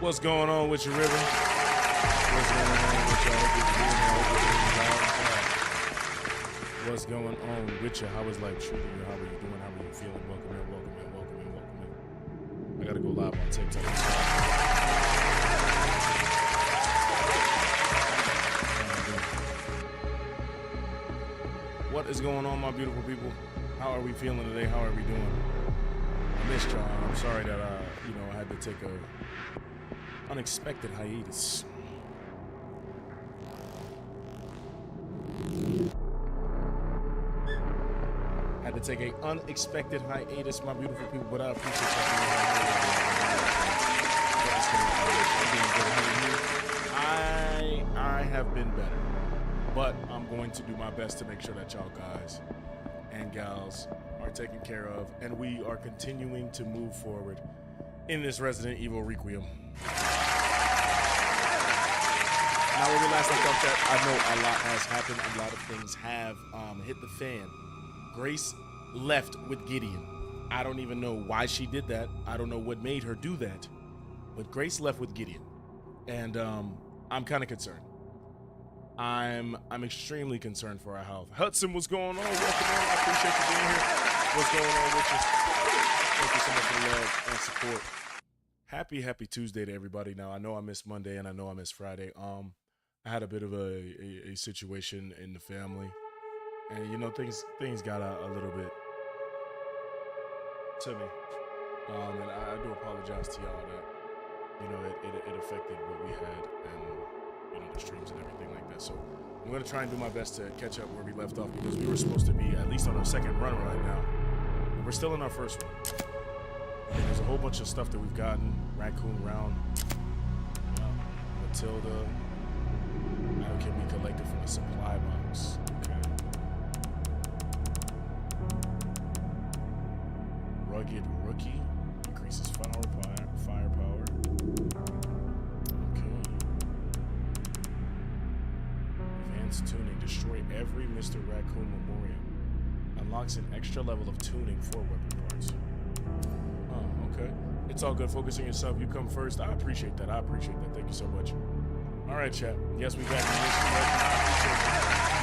What's going on with you, River? What's going on with y'all? What's going on with you? How is life treating you? How are you doing? How are you feeling? Welcome in, welcome in, welcome in, welcome in. I gotta go live on TikTok. What is going on, my beautiful people? How are we feeling today? How are we doing? I missed y'all. I'm sorry that I had to take a unexpected hiatus. Had to take an unexpected hiatus, my beautiful people, but I appreciate you. I have been better, but I'm going to do my best to make sure that y'all guys and gals are taken care of, and we are continuing to move forward in this Resident Evil Requiem. Now, when we last left off, chat, I know a lot has happened. A lot of things have hit the fan. Grace left with Gideon. I don't even know why she did that. I don't know what made her do that. But Grace left with Gideon. And I'm kind of concerned. I'm extremely concerned for our health. Hudson, what's going on? Welcome in. I appreciate you being here. What's going on with you? Thank you so much for the love and support. Happy Tuesday to everybody. Now, I know I missed Monday and I know I missed Friday. I had a bit of a situation in the family, and things got a little bit to me, and I do apologize to y'all that it affected what we had and the streams and everything like that. So I'm gonna try and do my best to catch up where we left off, because we were supposed to be at least on our second run right now, and we're still in our first one. And there's a whole bunch of stuff that we've gotten. Raccoon Round, Matilda. How can we collect it from the supply box? Okay. Rugged Rookie increases firepower. Okay. Advanced tuning. Destroy every Mr. Raccoon memoriam. Unlocks an extra level of tuning for weapon parts. Oh, okay. It's all good. Focus on yourself. You come first. I appreciate that. Thank you so much. All right, chat. Yes, we back in this.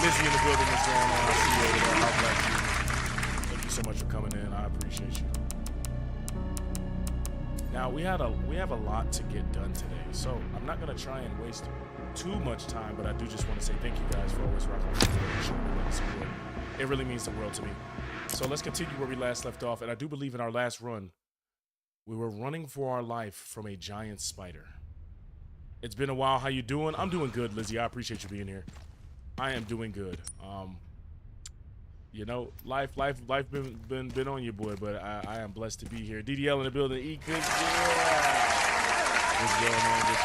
Lizzie in the building. What's going on? I see you over there. How black you? Thank you so much for coming in. I appreciate you. Now we have a lot to get done today, so I'm not gonna try and waste too much time. But I do just want to say thank you guys for always rocking with me and showing me love and support. It really means the world to me. So let's continue where we last left off, and I do believe in our last run, we were running for our life from a giant spider. It's been a while. How you doing? I'm doing good, Lizzie. I appreciate you being here. I am doing good. Life been on you, boy, but I am blessed to be here. DDL in the building. E good. Yeah. What's going on with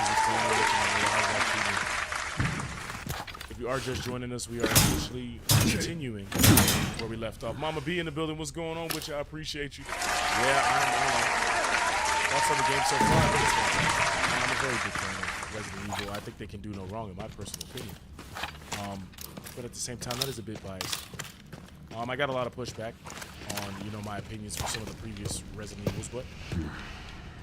you? If you are just joining us, we are officially continuing where we left off. Mama B in the building. What's going on with you? I appreciate you. Yeah, I'm thoughts on the game so far. I'm a very big fan of Resident Evil. I think they can do no wrong, in my personal opinion. But at the same time, that is a bit biased. I got a lot of pushback on, my opinions for some of the previous Resident Evils, but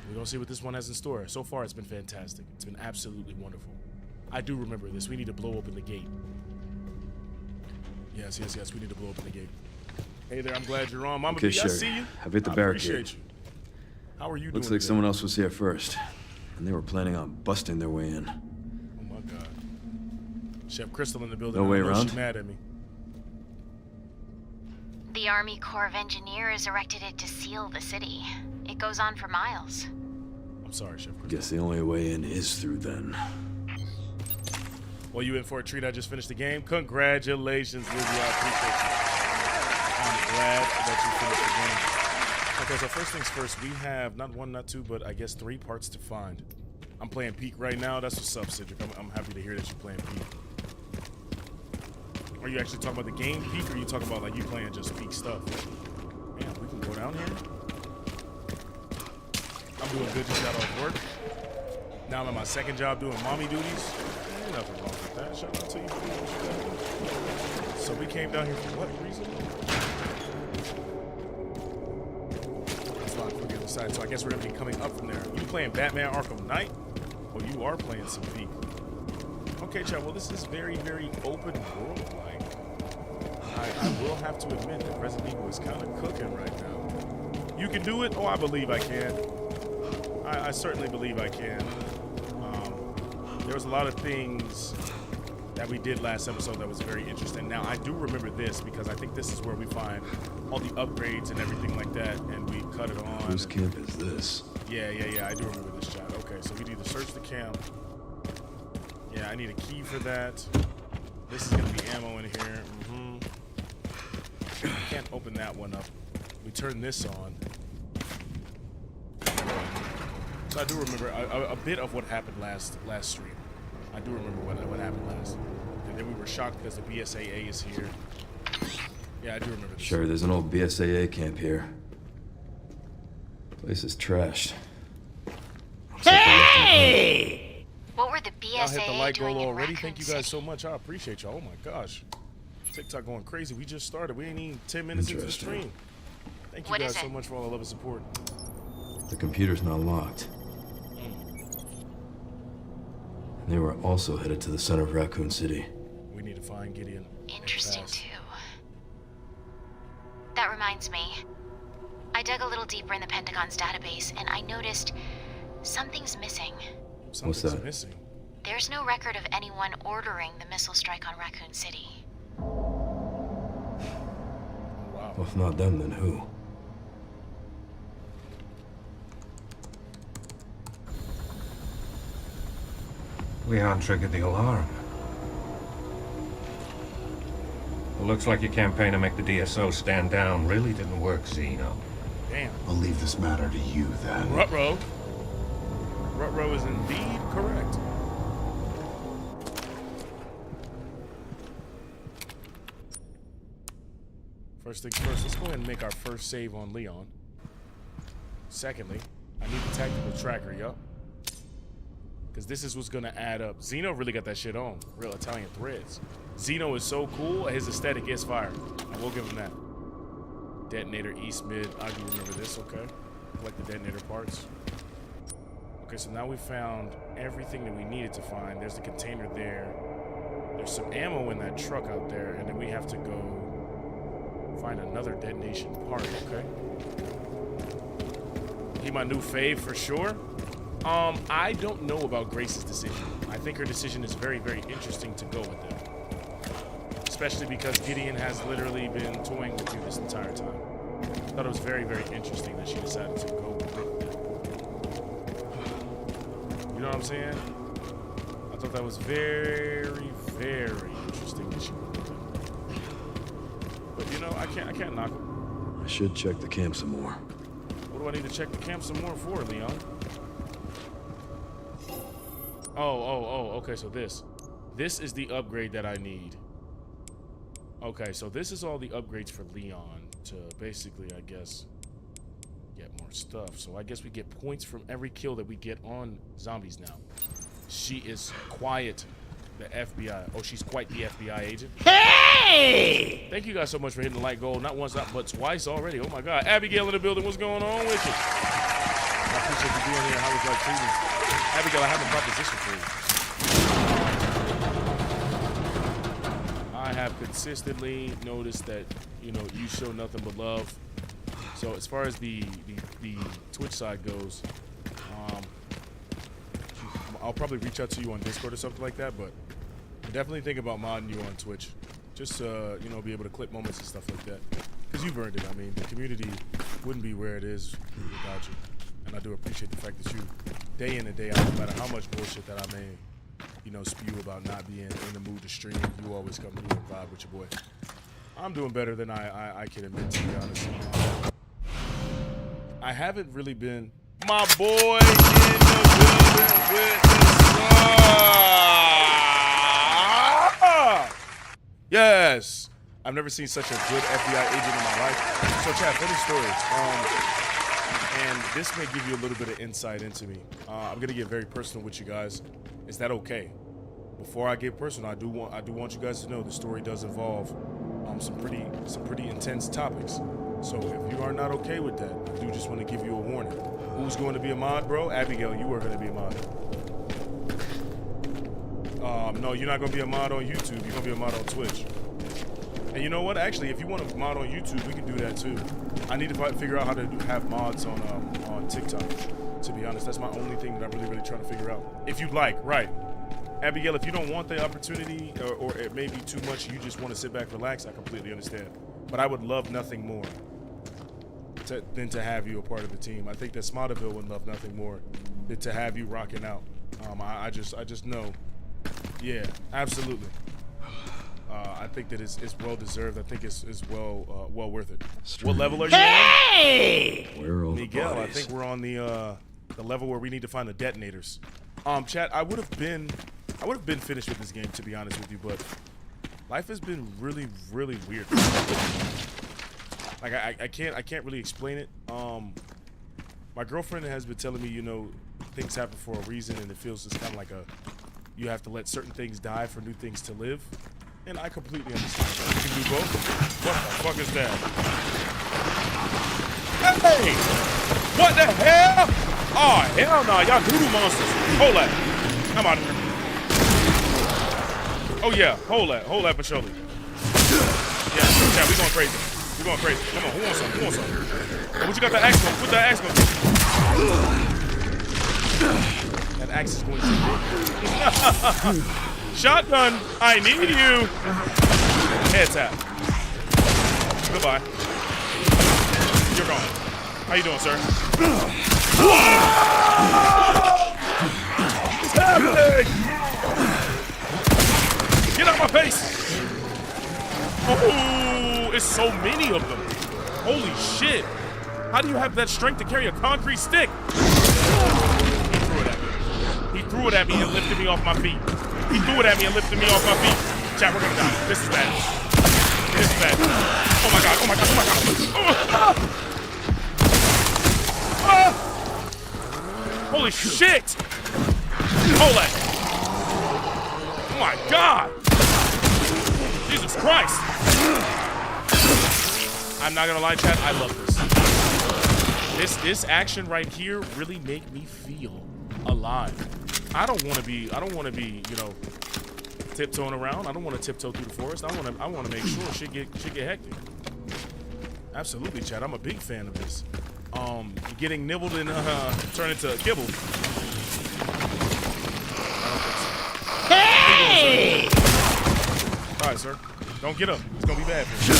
we're gonna see what this one has in store. So far, it's been fantastic. It's been absolutely wonderful. I do remember this. We need to blow open the gate. Yes. We need to blow open the gate. Hey there. I'm glad you're on. Mama B, I see you. I've hit the barricade. Appreciate you. How are you doing? Looks like someone else was here first, and they were planning on busting their way in. Oh my God. Chef Crystal in the building. No way around. She's mad at me. The Army Corps of Engineers erected it to seal the city. It goes on for miles. I'm sorry, Chef Crystal. Guess the only way in is through then. Well, you in for a treat. I just finished the game. Congratulations, Lizzie. I appreciate you. I'm glad that you finished the game. Okay, so first things first, we have not one, not two, but I guess 3 parts to find. I'm playing Peak right now. That's what's up, Cedric. I'm happy to hear that you're playing Peak. Are you actually talking about the game Peak, or are you talking about like you playing just Peak stuff? Man, we can go down here. I'm doing good, just got off work. Now I'm at my second job doing mommy duties. Ain't nothing wrong with that. Shout out to you. So we came down here for what reason? That's fine, for the other side. So I guess we're gonna be coming up from there. You playing Batman Arkham Knight? Oh, you are playing some Peak. Okay, chat. Well, this is very, very open world. Like, I will have to admit that Resident Evil is kind of cooking right now. You can do it? Oh, I believe I can. I certainly believe I can. There was a lot of things that we did last episode that was very interesting. Now, I do remember this because I think this is where we find all the upgrades and everything like that, and we cut it on. Whose camp is this? Yeah, I do remember this, chat. Okay, so we need to search the camp. Yeah, I need a key for that. This is gonna be ammo in here. Can't open that one up. We turn this on. So I do remember a bit of what happened last stream. I do remember what happened last. And then we were shocked because the BSAA is here. Yeah, I do remember this. Sure, there's an old BSAA camp here. Place is trashed. Hey! What were the Y'all hit the BSAA like doing goal in already. Raccoon Thank you guys City? so much. I appreciate y'all. Oh my gosh. TikTok going crazy. We just started. We ain't even 10 minutes into the stream. Thank you What guys is it? so much for all the love and support. The computer's not locked. They were also headed to the center of Raccoon City. We need to find Gideon. Interesting Fast. too. That reminds me. I dug a little deeper in the Pentagon's database and I noticed something's missing. Something's that? missing. There's no record of anyone ordering the missile strike on Raccoon City. Wow. Well, if not them, then who? Leon triggered the alarm. It looks like your campaign to make the DSO stand down really didn't work, Zeno. Damn. I'll leave this matter to you then. Rutro. Rutro is indeed correct. First things first, let's go ahead and make our first save on Leon. Secondly, I need the tactical tracker, yup. Because this is what's going to add up. Zeno really got that shit on. Real Italian threads. Zeno is so cool. His aesthetic is fire. I will give him that. Detonator east mid. I do remember this, okay. Collect the detonator parts. Okay, so now we found everything that we needed to find. There's the container there. There's some ammo in that truck out there. And then we have to go find another detonation part, okay. He my new fave for sure. I don't know about Grace's decision. I think her decision is very, very interesting to go with it. Especially because Gideon has literally been toying with you this entire time. I thought it was very, very interesting that she decided to go with it. You know what I'm saying? I thought that was very, very interesting that she went with it. But you know, I can't knock it. I should check the camp some more. What do I need to check the camp some more for, Leon? Oh, okay, so this is the upgrade that I need. Okay, so this is all the upgrades for Leon to basically, I guess, get more stuff. So I guess we get points from every kill that we get on zombies now. She is quiet, the FBI. Oh, she's quite the FBI agent. Hey! Thank you guys so much for hitting the like goal. Not once, but twice already. Oh my God. Abigail in the building. What's going on with you? I appreciate you being here. How was like treating? Abigail, I have a proposition for you. I have consistently noticed that, you know, you show nothing but love. So as far as the Twitch side goes, I'll probably reach out to you on Discord or something like that, but definitely think about modding you on Twitch. Just you know, be able to clip moments and stuff like that. Because you've earned it. I mean, the community wouldn't be where it is without you. And I do appreciate the fact that you, day in and day out, no matter how much bullshit that I may, you know, spew about not being in the mood to stream, you always come through and vibe with your boy. I'm doing better than I can admit, to be honest. I haven't really been my boy in the building with the star. Yes. I've never seen such a good FBI agent in my life. So, chat, funny story. And this may give you a little bit of insight into me. I'm gonna get very personal with you guys. Is that okay? Before I get personal, I do want you guys to know the story does involve some pretty intense topics. So if you are not okay with that, I do just want to give you a warning. Who's going to be a mod, bro? Abigail, you are going to be a mod. No, you're not gonna be a mod on YouTube. You're gonna be a mod on Twitch. And you know what? Actually, if you want to mod on YouTube, we can do that too. I need to figure out how to have mods on TikTok. To be honest, that's my only thing that I'm really trying to figure out. If you'd like, right? Abigail, if you don't want the opportunity, or it may be too much, you just want to sit back, relax, I completely understand. But I would love nothing more than to have you a part of the team. I think that Smotterville would love nothing more than to have you rocking out. I just know. Yeah, absolutely. I think that it's well deserved. I think it's well worth it. What level are you on? Where are all Miguel, the I bodies? think we're on the level where we need to find the detonators. Chat, I would have been finished with this game, to be honest with you, but life has been really weird. Like I can't really explain it. My girlfriend has been telling me, you know, things happen for a reason, and it feels just kind of like you have to let certain things die for new things to live. And I completely understand that. You can do both. What the fuck is that? Hey! What the hell? Oh, hell no. Y'all voodoo monsters. Hold that. I'm out of here. Oh, yeah. Hold that for surely. Yeah, we going crazy. We going crazy. Come on. Who wants some? Oh, what you got that axe on? Put that axe on. That axe is going to be Shotgun, I need you. Head tap. Goodbye. You're gone. How you doing, sir? What's happening? Get out of my face. Oh, it's so many of them. Holy shit. How do you have that strength to carry a concrete stick? He threw it at me and lifted me off my feet. He threw it at me and lifted me off my feet. Chat, we're gonna die. This is bad. This is bad. Oh my god, oh my god, oh my god. Holy shit! Hold that. Oh my god! Jesus Christ! I'm not gonna lie, chat, I love this. This action right here really make me feel alive. I don't want to be, you know, tiptoeing around. I don't want to tiptoe through the forest. I want to make sure shit get hectic. Absolutely, Chad. I'm a big fan of this. Getting nibbled and turned into a kibble. Hey! All right, sir. Don't get up. It's gonna be bad for you.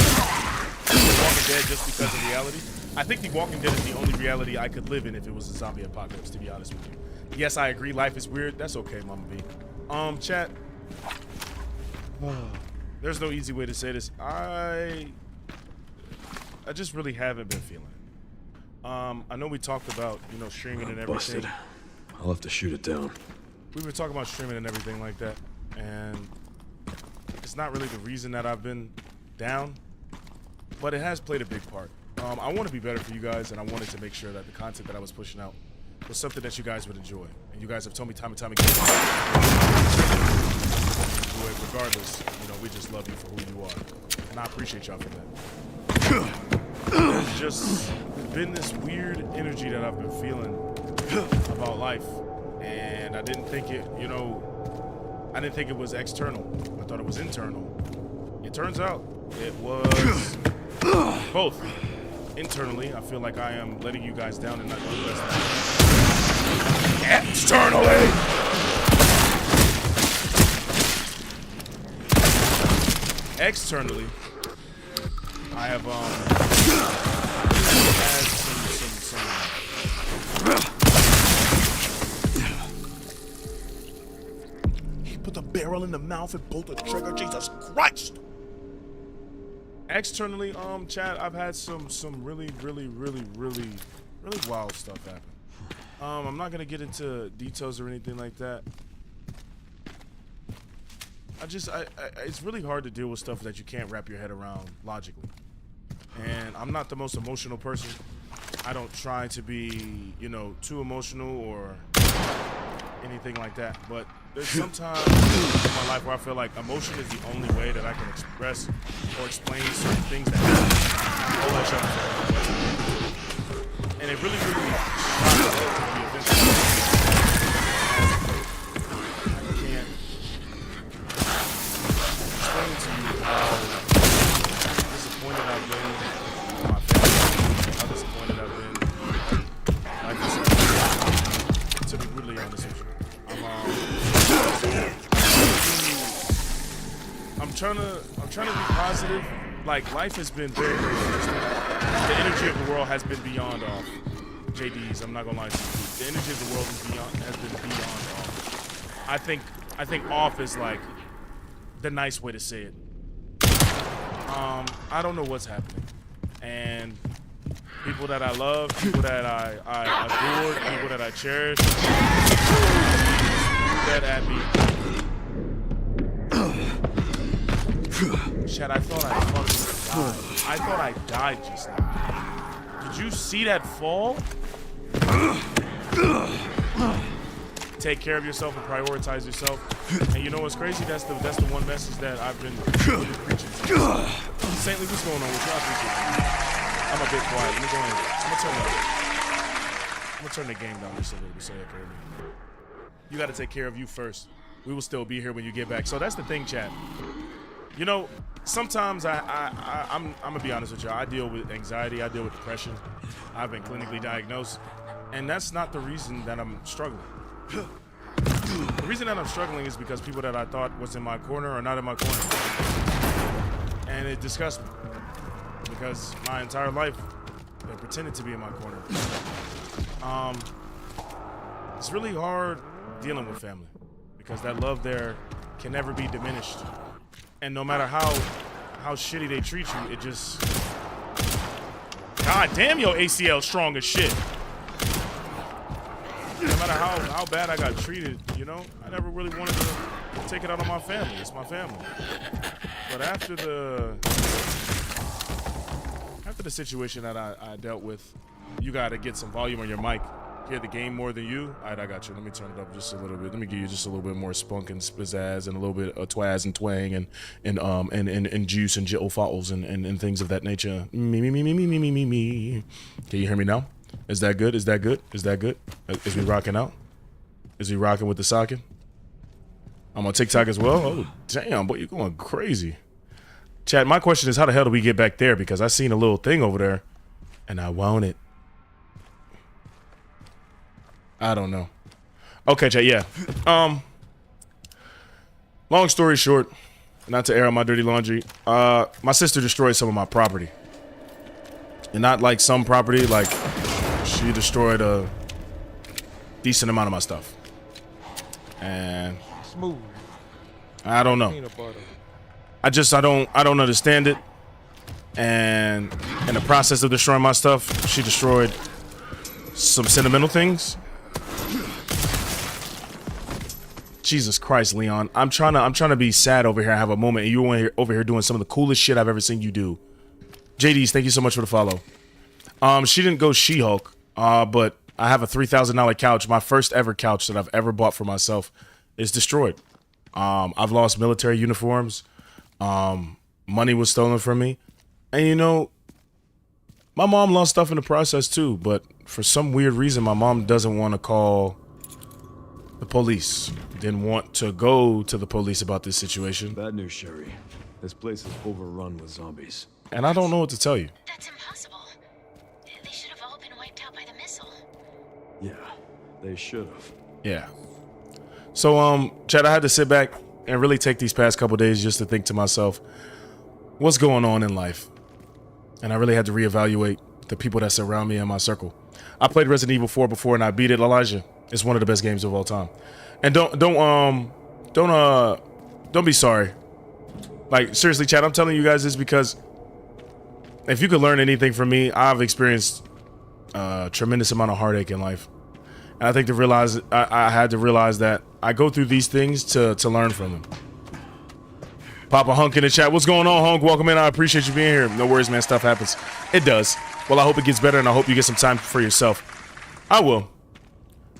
Walking Dead just because of reality. I think The Walking Dead is the only reality I could live in if it was a zombie apocalypse, to be honest with you. Yes, I agree. Life is weird. That's okay, Mama B. Chat. There's no easy way to say this. I just really haven't been feeling it. I know we talked about, you know, streaming and everything. Busted. I'll have to shoot it down. We were talking about streaming and everything like that, and it's not really the reason that I've been down, but it has played a big part. I want to be better for you guys, and I wanted to make sure that the content that I was pushing out was something that you guys would enjoy. And you guys have told me time and time again, enjoy it regardless. You know, we just love you for who you are, and I appreciate y'all for that. There's just been this weird energy that I've been feeling about life, and I didn't think it, you know, I didn't think it was external. I thought it was internal. It turns out it was both. Internally, I feel like I am letting you guys down and not doing the best. Externally! Externally, I have had some. He put the barrel in the mouth and pulled the trigger. Jesus Christ! Externally, chat, I've had some really wild stuff happen. I'm not gonna get into details or anything like that. It's really hard to deal with stuff that you can't wrap your head around logically. And I'm not the most emotional person. I don't try to be, you know, too emotional or anything like that. But there's sometimes in my life where I feel like emotion is the only way that I can express or explain certain things that happen. All that shit. And it really I can't trying to be positive. Like, life has been very, very interesting. The energy of the world has been beyond off. JD's, I'm not gonna lie to you. The energy of the world has been beyond off. I think off is like the nice way to say it. I don't know what's happening. And people that I love, people that I adore, people that I cherish, that at me. Chad, I thought I fucking died. I thought I died just now. Did you see that fall? Take care of yourself and prioritize yourself. And you know what's crazy? That's the one message that I've been really preaching to. Saintly, what's going on with you? I appreciate it. I'm a bit quiet. Let me go ahead. I'm gonna turn the game down just a little bit so you can hear me. You got to take care of you first. We will still be here when you get back. So that's the thing, chat. You know, sometimes I'm gonna be honest with you. I deal with anxiety. I deal with depression. I've been clinically diagnosed, and that's not the reason that I'm struggling. The reason that I'm struggling is because people that I thought was in my corner are not in my corner, and it disgusts me because my entire life they pretended to be in my corner. It's really hard dealing with family because that love there can never be diminished. And no matter how shitty they treat you, it just... God damn, your ACL strong as shit. No matter how bad I got treated, you know, I never really wanted to take it out on my family. It's my family. But after the situation that I dealt with, you got to get some volume on your mic. Hear the game more than you. All right, I got you. Let me turn it up just a little bit. Let me give you just a little bit more spunk and pizzazz and a little bit of twaz and twang and juice and jill fottles and things of that nature. Me. Can you hear me now? Is that good? Is that good? Is that good? Is we rocking out? Is we rocking with the socking? I'm on TikTok as well. Oh damn, boy, you're going crazy. Chad, my question is, how the hell do we get back there? Because I seen a little thing over there, and I want it. I don't know. Okay, chat, yeah. Long story short, not to air out my dirty laundry, my sister destroyed some of my property. And not like some property, like she destroyed a decent amount of my stuff. And Smooth. I don't know. Peanut butter. I don't understand it. And in the process of destroying my stuff, she destroyed some sentimental things. Jesus Christ, Leon. I'm trying to be sad over here. I have a moment, and you're over here doing some of the coolest shit I've ever seen you do. JD's, thank you so much for the follow. She didn't go She-Hulk, but I have a $3,000 couch. My first ever couch that I've ever bought for myself is destroyed. I've lost military uniforms. Money was stolen from me. And you know, my mom lost stuff in the process too, but for some weird reason, my mom doesn't want to call the police. Didn't want to go to the police about this situation. Bad news, Sherry. This place is overrun with zombies. And I don't know what to tell you. That's impossible. They should have all been wiped out by the missile. Yeah, they should have. Yeah. So, Chad, I had to sit back and really take these past couple days just to think to myself, what's going on in life? And I really had to reevaluate the people that surround me in my circle. I played Resident Evil 4 before and I beat it, Elijah. It's one of the best games of all time. And don't be sorry. Like, seriously, Chad, I'm telling you guys this because if you could learn anything from me, I've experienced a tremendous amount of heartache in life. And I think I had to realize that I go through these things to learn from them. Papa Hunk in the chat. What's going on, Hunk? Welcome in. I appreciate you being here. No worries, man. Stuff happens. It does. Well, I hope it gets better, and I hope you get some time for yourself. I will.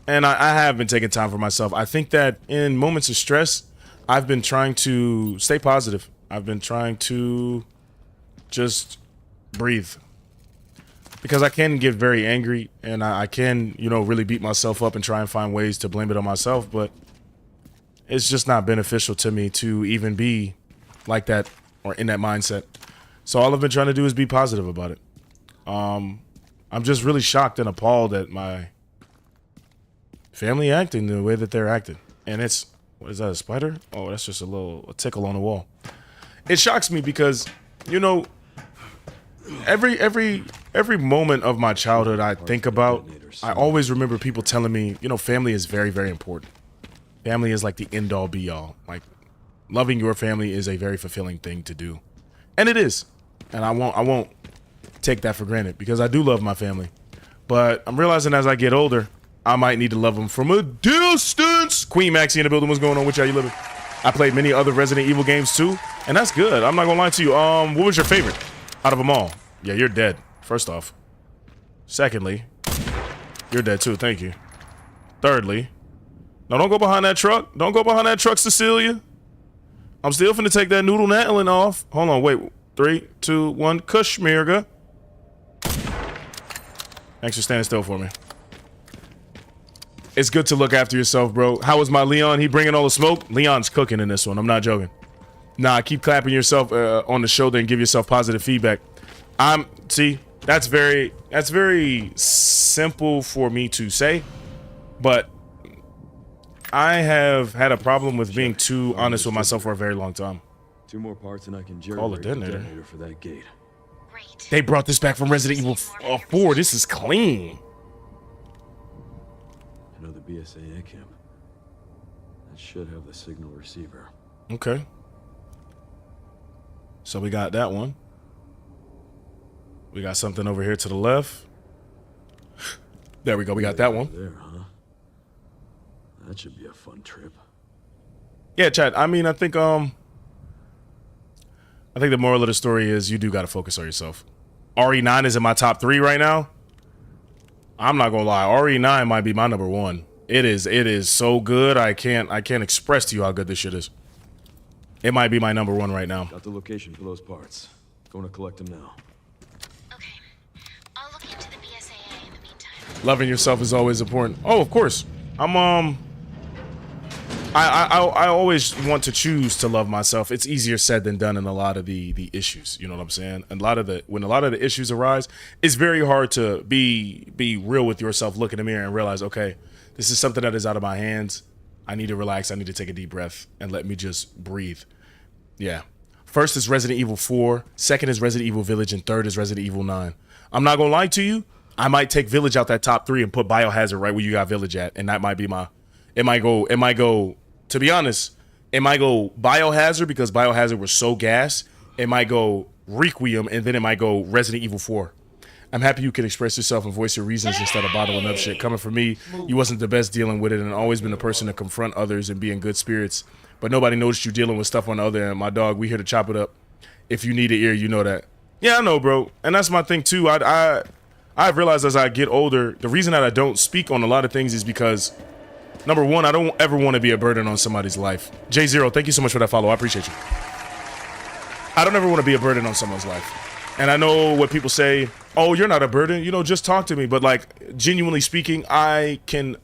And I have been taking time for myself. I think that in moments of stress, I've been trying to stay positive. I've been trying to just breathe. Because I can get very angry, and I can, you know, really beat myself up and try and find ways to blame it on myself, but it's just not beneficial to me to even be like that or in that mindset. So all I've been trying to do is be positive about it. I'm just really shocked and appalled at my family acting the way that they're acting. And it's, what is that, a spider? Oh, that's just a tickle on the wall. it shocks me because, you know, every moment of my childhood I think about, I always remember people telling me, you know, family is very, very important. Family is like the end all be all. Like, loving your family is a very fulfilling thing to do. And it is. And I won't take that for granted because I do love my family. But I'm realizing as I get older, I might need to love them from a distance. Queen Maxie in the building. What's going on with y'all? You living? I played many other Resident Evil games too, and that's good. I'm not gonna lie to you. What was your favorite out of them all? Yeah, you're dead. First off. Secondly, you're dead too. Thank you. Thirdly, no, don't go behind that truck. Don't go behind that truck, Cecilia. I'm still finna take that noodle Natlin off. Hold on, wait. 3, 2, 1. Kushmirga. Thanks for standing still for me. It's good to look after yourself, bro. How was my Leon? He bringing all the smoke? Leon's cooking in this one. I'm not joking. Nah, keep clapping yourself on the shoulder and give yourself positive feedback. See, that's very simple for me to say, but I have had a problem with being too honest with myself for a very long time. 2 more parts and I can Call jailbreak the the detonator. detonator for that gate. Great. They brought this back from Resident Evil 4. This is clean. Another BSAA camp. That should have the signal receiver. Okay. So we got that one. We got something over here to the left. There we go. We got that one. There, huh? That should be a fun trip. Yeah, Chad. I mean, I think the moral of the story is you do got to focus on yourself. RE9 is in my top 3 right now. I'm not gonna lie. RE9 might be my number 1. It is so good. I can't express to you how good this shit is. It might be my number 1 right now. Got the location for those parts. Going to collect them now. Okay. I'll look into the BSAA in the meantime. Loving yourself is always important. Oh, of course. I always want to choose to love myself. It's easier said than done in a lot of the issues. You know what I'm saying? And when a lot of the issues arise, it's very hard to be real with yourself, look in the mirror and realize, okay, this is something that is out of my hands. I need to relax. I need to take a deep breath and let me just breathe. Yeah. First is Resident Evil 4. Second is Resident Evil Village. And third is Resident Evil 9. I'm not going to lie to you. I might take Village out that top 3 and put Biohazard right where you got Village at. And that might be it might go, to be honest, it might go Biohazard because Biohazard was so gas. It might go Requiem and then it might go Resident Evil 4. I'm happy you can express yourself and voice your reasons instead of bottling up shit. Coming from me, you wasn't the best dealing with it and always been the person to confront others and be in good spirits. But nobody noticed you dealing with stuff on the other end. My dog, we here to chop it up. If you need an ear, you know that. Yeah, I know, bro. And that's my thing, too. I've realized as I get older, the reason that I don't speak on a lot of things is because, number 1, I don't ever want to be a burden on somebody's life. J0, thank you so much for that follow. I appreciate you. I don't ever want to be a burden on someone's life. And I know what people say, oh, you're not a burden, you know, just talk to me. But like, genuinely speaking, I can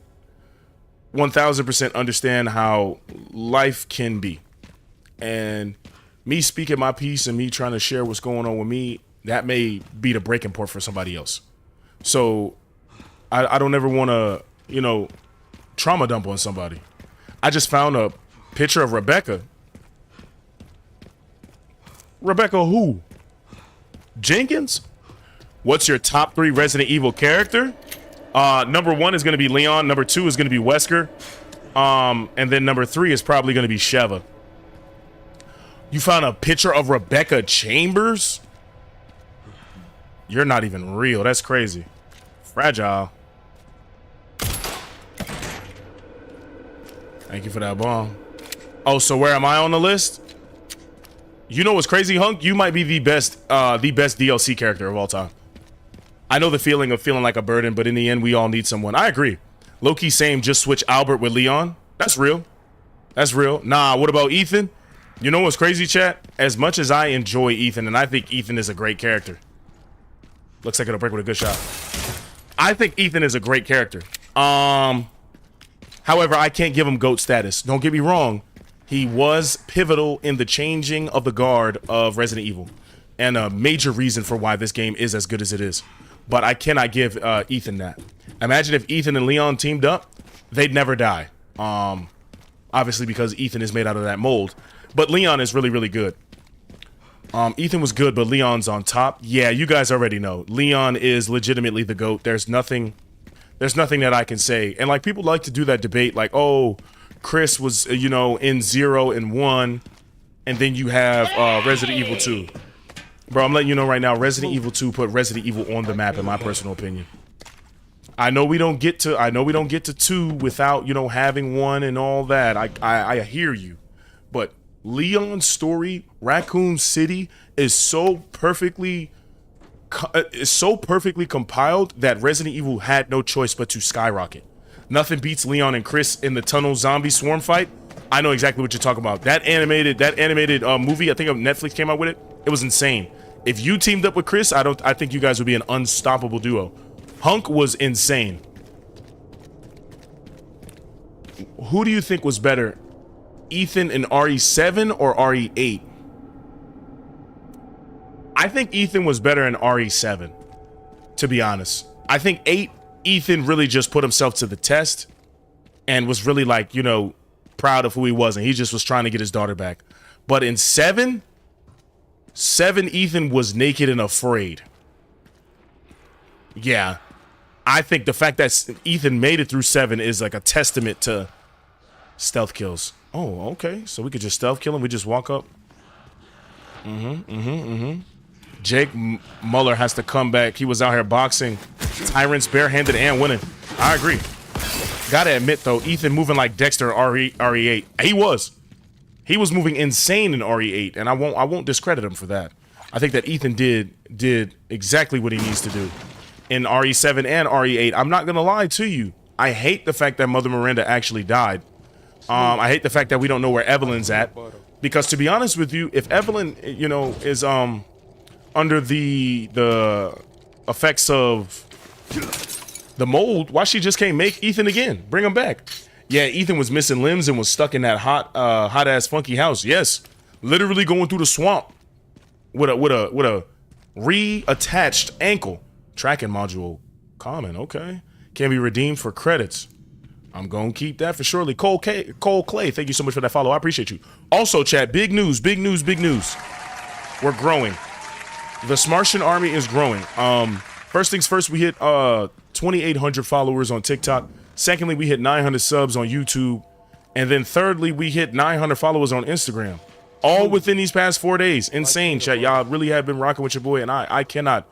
1000% understand how life can be. And me speaking my piece and me trying to share what's going on with me, that may be the breaking point for somebody else. So I don't ever want to, you know, trauma dump on somebody. I just found a picture of Rebecca. Rebecca who? Jenkins? What's your top 3 Resident Evil character? Number 1 is going to be Leon. Number 2 is going to be Wesker. And then number 3 is probably going to be Sheva. You found a picture of Rebecca Chambers? You're not even real. That's crazy. Fragile. Thank you for that bomb. Oh, so where am I on the list? You know what's crazy, Hunk? You might be the best DLC character of all time. I know the feeling of feeling like a burden, but in the end, we all need someone. I agree. Low-key same, just switch Albert with Leon. That's real. That's real. Nah, what about Ethan? You know what's crazy, chat? As much as I enjoy Ethan, and I think Ethan is a great character. Looks like it'll break with a good shot. I think Ethan is a great character. However, I can't give him GOAT status. Don't get me wrong. He was pivotal in the changing of the guard of Resident Evil. And a major reason for why this game is as good as it is. But I cannot give Ethan that. Imagine if Ethan and Leon teamed up, they'd never die. Obviously because Ethan is made out of that mold. But Leon is really, really good. Ethan was good, but Leon's on top. Yeah, you guys already know. Leon is legitimately the GOAT. There's nothing that I can say. And like people like to do that debate, like, oh, Chris was, you know, in 0 and 1, and then you have Resident Evil 2. Bro, I'm letting you know right now, Resident Evil 2 put Resident Evil on the map, in my personal opinion. I know we don't get to 2 without, you know, having 1 and all that. I hear you. But Leon's story, Raccoon City, is so perfectly compiled that Resident Evil had no choice but to skyrocket. Nothing beats Leon and Chris in the tunnel zombie swarm fight. I know exactly what you're talking about. That animated movie, I think Netflix came out with it. It was insane. If you teamed up with Chris, I think you guys would be an unstoppable duo. Hunk was insane. Who do you think was better, Ethan in RE7 or RE8? I think Ethan was better in RE7, to be honest. I think 8, Ethan really just put himself to the test and was really, like, you know, proud of who he was, and he just was trying to get his daughter back. But in 7, Ethan was naked and afraid. Yeah. I think the fact that Ethan made it through 7 is like a testament to stealth kills. Oh, okay. So we could just stealth kill him. We just walk up. Jake Muller has to come back. He was out here boxing tyrants barehanded and winning. I agree. Gotta admit though, Ethan moving like Dexter in RE8. He was moving insane in RE8, and I won't discredit him for that. I think that Ethan did exactly what he needs to do in RE7 and RE8. I'm not gonna lie to you. I hate the fact that Mother Miranda actually died. I hate the fact that we don't know where Evelyn's at, because to be honest with you, if Evelyn, you know, is under the effects of the mold, why she just can't make Ethan again? Bring him back. Yeah, Ethan was missing limbs and was stuck in that hot ass funky house. Yes, literally going through the swamp with a reattached ankle. Tracking module common. Okay, can be redeemed for credits. I'm gonna keep that for surely. Cole Clay, thank you so much for that follow. I appreciate you. Also, chat, big news. We're growing. The Smartian army is growing. First things first, we hit 2,800 followers on TikTok. Secondly, we hit 900 subs on YouTube. And then thirdly, we hit 900 followers on Instagram. All within these past 4 days. Insane, chat. Y'all really have been rocking with your boy, and I cannot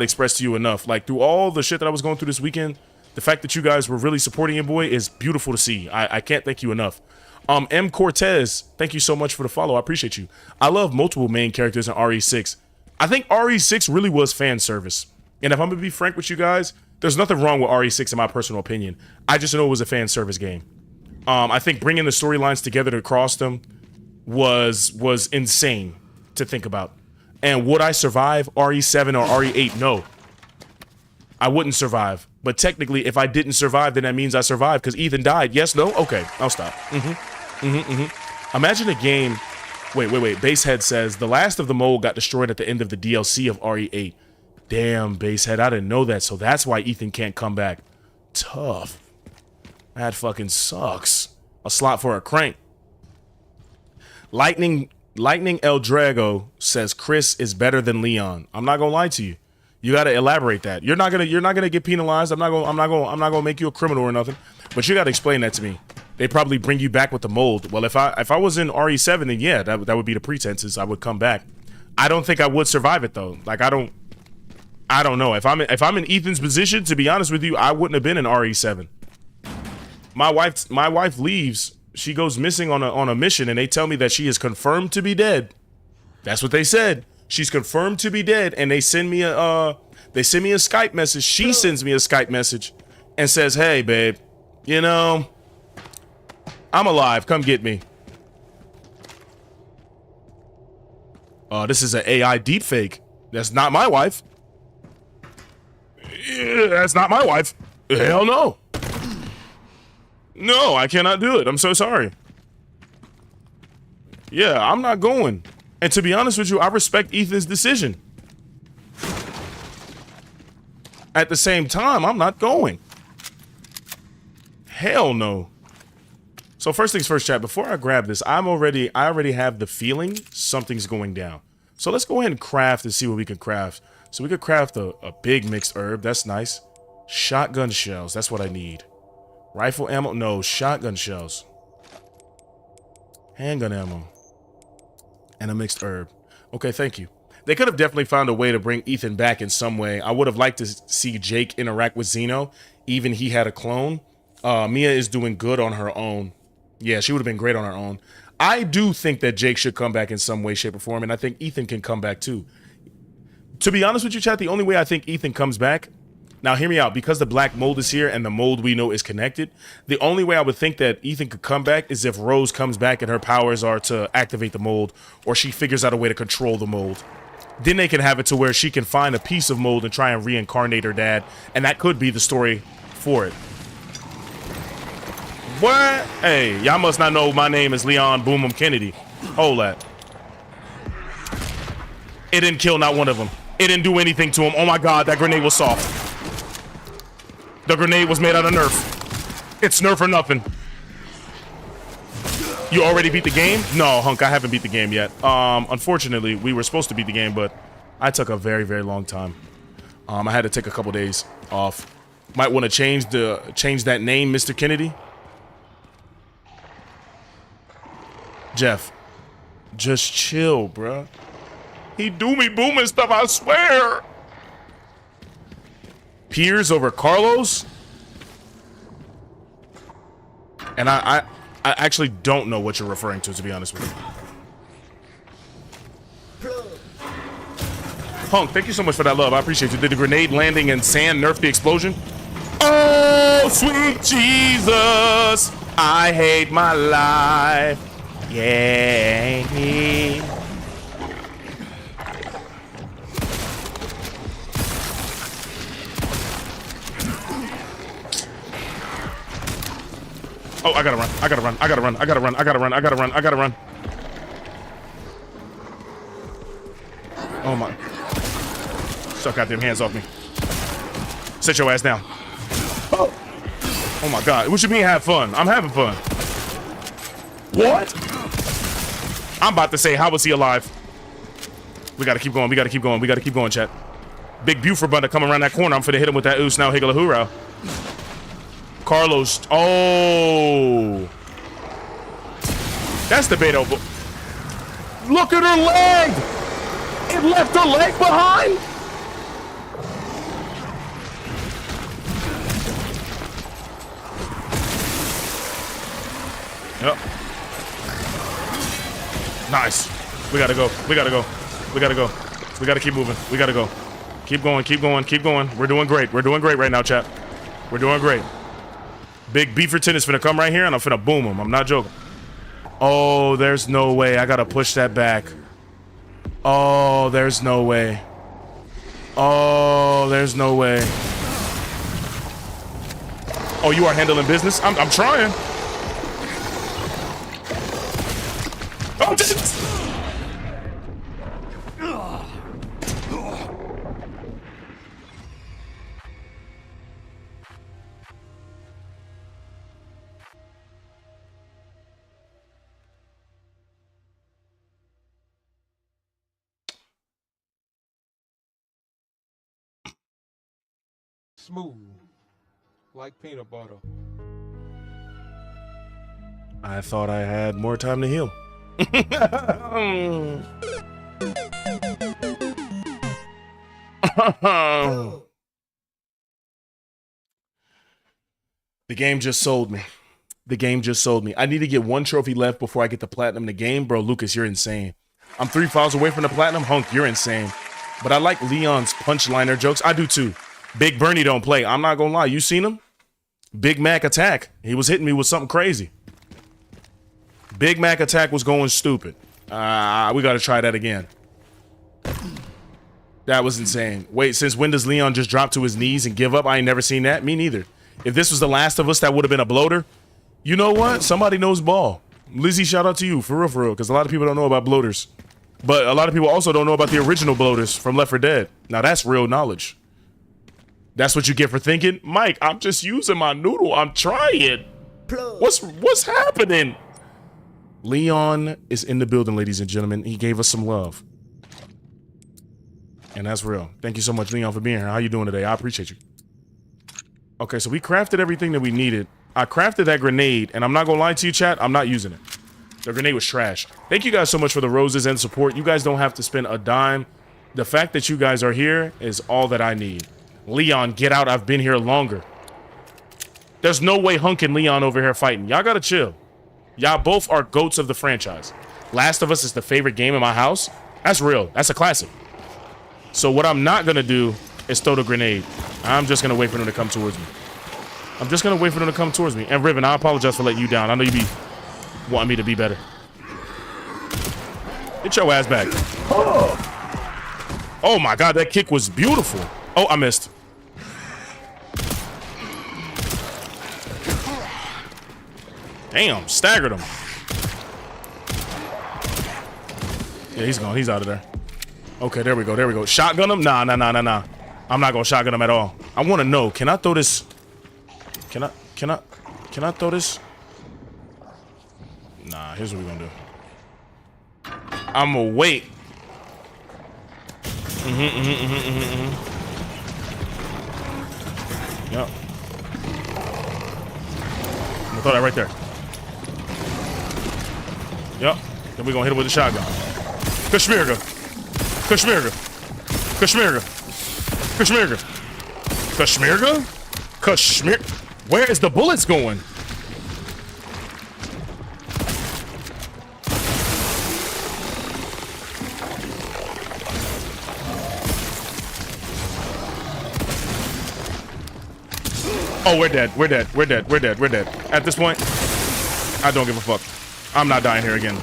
express to you enough. Like, through all the shit that I was going through this weekend, the fact that you guys were really supporting your boy is beautiful to see. I can't thank you enough. M. Cortez, thank you so much for the follow. I appreciate you. I love multiple main characters in RE6. I think RE6 really was fan service. And if I'm gonna be frank with you guys, there's nothing wrong with RE6 in my personal opinion. I just know it was a fan service game. I think bringing the storylines together to cross them was insane to think about. And would I survive RE7 or RE8? No. I wouldn't survive. But technically, if I didn't survive, then that means I survived because Ethan died. Yes, no? Okay, I'll stop. Imagine a game... Wait. Basehead says, the last of the mold got destroyed at the end of the DLC of RE8. Damn, Basehead, I didn't know that, so that's why Ethan can't come back. Tough. That fucking sucks. A slot for a crank. Lightning El Drago says Chris is better than Leon. I'm not gonna lie to you. You gotta elaborate that. You're not gonna get penalized. I'm not gonna make you a criminal or nothing. But you gotta explain that to me. They probably bring you back with the mold. Well, if I was in RE7, then yeah, that would be the pretenses. I would come back. I don't think I would survive it though. Like I don't know. If I'm in Ethan's position, to be honest with you, I wouldn't have been in RE7. My wife leaves. She goes missing on a mission, and they tell me that she is confirmed to be dead. That's what they said. She's confirmed to be dead, and they send me a Skype message. She sends me a Skype message and says, "Hey, babe, you know, I'm alive. Come get me." This is an AI deepfake. That's not my wife. Yeah, that's not my wife. Hell no. No, I cannot do it. I'm so sorry. Yeah, I'm not going. And to be honest with you, I respect Ethan's decision. At the same time, I'm not going. Hell no. So first things first, chat, before I grab this, I already have the feeling something's going down. So let's go ahead and craft and see what we can craft. So we could craft a big mixed herb. That's nice. Shotgun shells. That's what I need. Rifle ammo. No, shotgun shells. Handgun ammo. And a mixed herb. Okay, thank you. They could have definitely found a way to bring Ethan back in some way. I would have liked to see Jake interact with Zeno. Even he had a clone. Mia is doing good on her own. Yeah, she would have been great on her own. I do think that Jake should come back in some way, shape, or form, and I think Ethan can come back too. To be honest with you, chat, the only way I think Ethan comes back, now hear me out, because the black mold is here and the mold we know is connected, the only way I would think that Ethan could come back is if Rose comes back and her powers are to activate the mold, or she figures out a way to control the mold. Then they can have it to where she can find a piece of mold and try and reincarnate her dad, and that could be the story for it. What? Hey, y'all must not know my name is Leon Boom'em Kennedy. Hold that. It didn't kill not one of them. It didn't do anything to him. Oh my god, that grenade was soft. The grenade was made out of Nerf. It's Nerf or nothing. You already beat the game? No, Hunk, I haven't beat the game yet. Unfortunately, we were supposed to beat the game, but I took a very, very long time. I had to take a couple days off. Might want to change that name, Mr. Kennedy. Jeff, just chill, bruh. He do me booming stuff, I swear. Piers over Carlos? And I actually don't know what you're referring to be honest with you. Punk, thank you so much for that love. I appreciate you. Did the grenade landing and sand nerf the explosion? Oh, sweet Jesus. I hate my life. Yeah. Oh, I gotta run. I gotta run. I gotta run. I gotta run. I gotta run. I gotta run. I gotta run. Oh my. Suck goddamn hands off me. Sit your ass down. Oh my god. What you mean have fun? I'm having fun. What? I'm about to say, how was he alive? We gotta keep going. We gotta keep going. We gotta keep going, chat. Big Buford Bunda coming around that corner. I'm finna hit him with that oos now, higgla hoorah. Carlos. Oh. That's debatable. Look at her leg. It left her leg behind. Yep. Nice. We gotta go. We gotta go. We gotta go. We gotta keep moving. We gotta go. Keep going. Keep going. Keep going. We're doing great. We're doing great right now, chat. We're doing great. Big Beaverton is finna come right here and I'm finna boom him. I'm not joking. Oh, there's no way. I gotta push that back. Oh, there's no way. Oh, there's no way. Oh, you are handling business? I'm trying. Oh, smooth, like peanut butter. I thought I had more time to heal. The game just sold me. The game just sold me. I need to get one trophy left before I get the platinum in the game. Bro, Lucas, you're insane. I'm 3 files away from the platinum. Hunk, you're insane. But I like Leon's punchliner jokes. I do too. Big Bernie don't play. I'm not gonna lie. You seen him? Big Mac Attack. He was hitting me with something crazy. Big Mac Attack was going stupid. We gotta try that again. That was insane. Wait, since when does Leon just drop to his knees and give up? I ain't never seen that. Me neither. If this was The Last of Us, that would have been a bloater. You know what? Somebody knows ball. Lizzie, shout out to you. For real, because a lot of people don't know about bloaters. But a lot of people also don't know about the original bloaters from Left 4 Dead. Now that's real knowledge. That's what you get for thinking? Mike, I'm just using my noodle. I'm trying. What's happening? Leon is in the building, ladies and gentlemen. He gave us some love. And that's real. Thank you so much, Leon, for being here. How you doing today? I appreciate you. Okay, so we crafted everything that we needed. I crafted that grenade, and I'm not gonna lie to you, chat, I'm not using it. The grenade was trash. Thank you guys so much for the roses and support. You guys don't have to spend a dime. The fact that you guys are here is all that I need. Leon, get out. I've been here longer. There's no way Hunk and Leon over here fighting. Y'all gotta chill. Y'all both are goats of the franchise. Last of Us is the favorite game in my house. That's real. That's a classic. So what I'm not gonna do is throw the grenade. I'm just gonna wait for them to come towards me. I'm just gonna wait for them to come towards me. And Riven, I apologize for letting you down. I know you be wanting me to be better. Get your ass back. Oh my God, that kick was beautiful. Oh, I missed. Damn, staggered him. Yeah, he's gone. He's out of there. Okay, there we go. There we go. Shotgun him? Nah. I'm not gonna shotgun him at all. I want to know. Can I throw this? Can I throw this? Nah. Here's what we're gonna do. I'm gonna wait. Yep. I'm gonna throw that right there. Yep. Then we're gonna hit him with the shotgun. Kashmirga. Kashmirga. Kashmirga. Kashmirga. Kashmirga? Kashmir. Where is the bullets going? Oh, we're dead. We're dead. We're dead. We're dead. We're dead. At this point, I don't give a fuck. I'm not dying here again.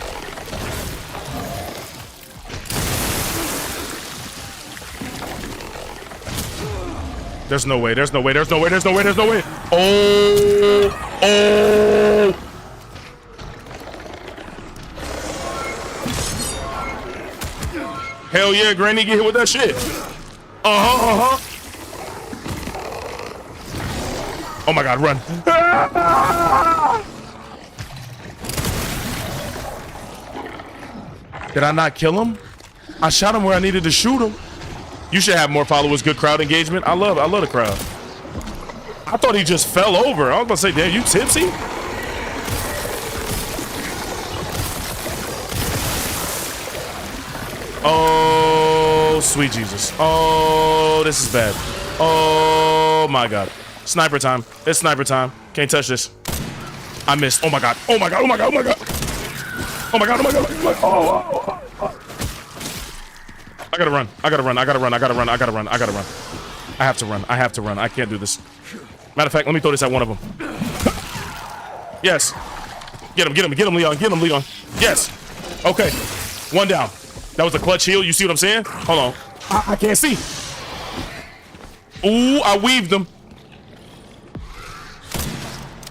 There's no way. There's no way. There's no way. There's no way. There's no way. Oh. Oh. Hell yeah, Granny, get hit with that shit. Oh my God, run. Did I not kill him? I shot him where I needed to shoot him. You should have more followers, good crowd engagement. I love the crowd. I thought he just fell over. I was gonna say, damn, you tipsy? Oh, sweet Jesus. Oh, this is bad. Oh my God. Sniper time. It's sniper time. Can't touch this. I missed. Oh my God. Oh my God. Oh my God. Oh my God. Oh my God. Oh my God. Oh my God. Oh. I gotta run. I gotta run. I gotta run. I gotta run. I gotta run. I gotta run. I have to run. I have to run. I can't do this. Matter of fact, let me throw this at one of them. Yes. Get him. Get him. Get him, Leon. Get him, Leon. Yes. Okay. One down. That was a clutch heal. You see what I'm saying? Hold on. I can't see. Ooh, I weaved him.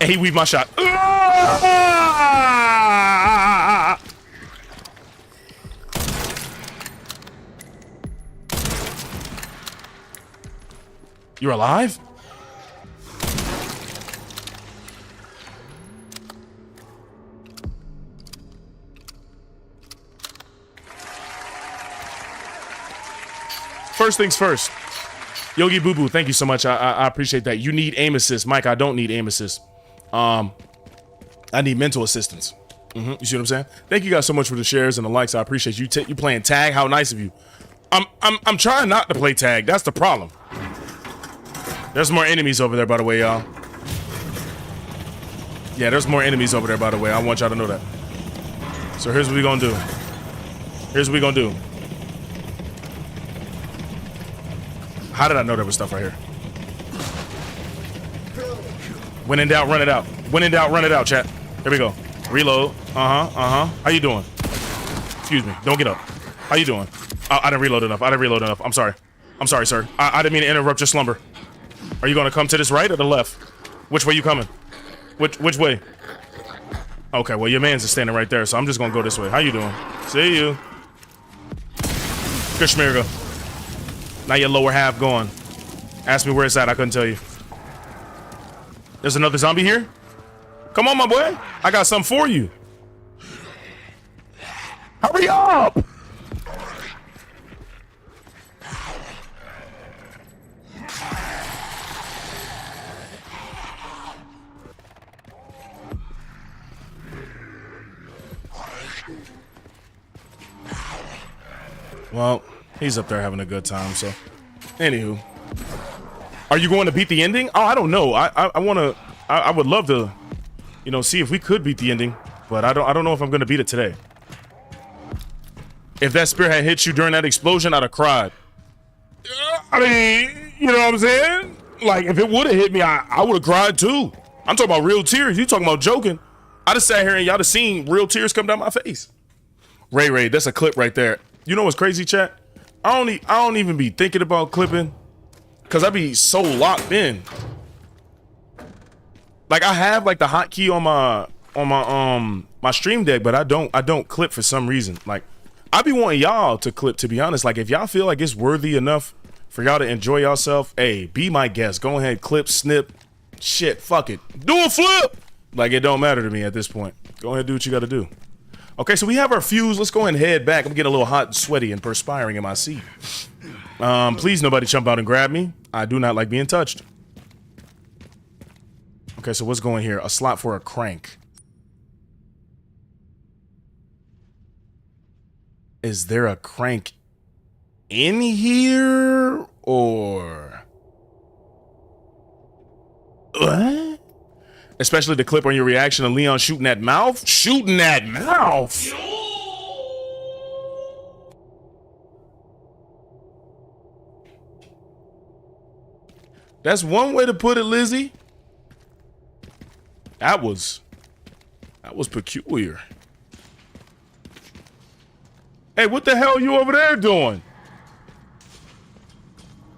And he weaved my shot. You're alive? First things first. Yogi Boo Boo, thank you so much. I appreciate that. You need aim assist. Mike, I don't need aim assist. I need mental assistance. You see what I'm saying? Thank you guys so much for the shares and the likes. I appreciate you. You playing tag? How nice of you. I'm trying not to play tag. That's the problem. There's more enemies over there, by the way, y'all. Yeah, there's more enemies over there, by the way. I want y'all to know that. So here's what we gonna do. Here's what we gonna do. How did I know there was stuff right here? When in doubt, run it out. When in doubt, run it out, chat. Here we go. Reload. How you doing? Excuse me. Don't get up. How you doing? I didn't reload enough. I didn't reload enough. I'm sorry. I'm sorry, sir. I didn't mean to interrupt your slumber. Are you gonna come to this right or the left? Which way you coming? Which way? Okay, well, your man's is standing right there, so I'm just gonna go this way. How you doing? See you. Kashmirga. Now your lower half gone. Ask me where it's at. I couldn't tell you. There's another zombie here? Come on, my boy. I got something for you. Hurry up! Well, he's up there having a good time, so. Anywho. Are you going to beat the ending? Oh, I don't know. I would love to, you know, see if we could beat the ending, but I don't know if I'm gonna beat it today. If that spear had hit you during that explosion, I'd have cried. I mean, you know what I'm saying? Like, if it would have hit me, I would have cried too. I'm talking about real tears. You talking about joking? I just sat here and y'all have seen real tears come down my face. Ray, that's a clip right there. You know what's crazy, chat? I don't even be thinking about clipping, cause I be so locked in. Like, I have like the hotkey on my stream deck, but I don't clip for some reason. Like, I be wanting y'all to clip, to be honest. Like, if y'all feel like it's worthy enough for y'all to enjoy yourself, hey, be my guest. Go ahead, clip, snip, shit, fuck it. Do a flip! Like, it don't matter to me at this point. Go ahead, do what you gotta do. Okay, so we have our fuse. Let's go ahead and head back. I'm getting a little hot and sweaty and perspiring in my seat. Please, nobody jump out and grab me. I do not like being touched. Okay, so what's going here? A slot for a crank. Is there a crank in here or what? Especially the clip on your reaction of Leon shooting that mouth. Shooting that mouth. That's one way to put it, Lizzie. That was peculiar. Hey, what the hell are you over there doing?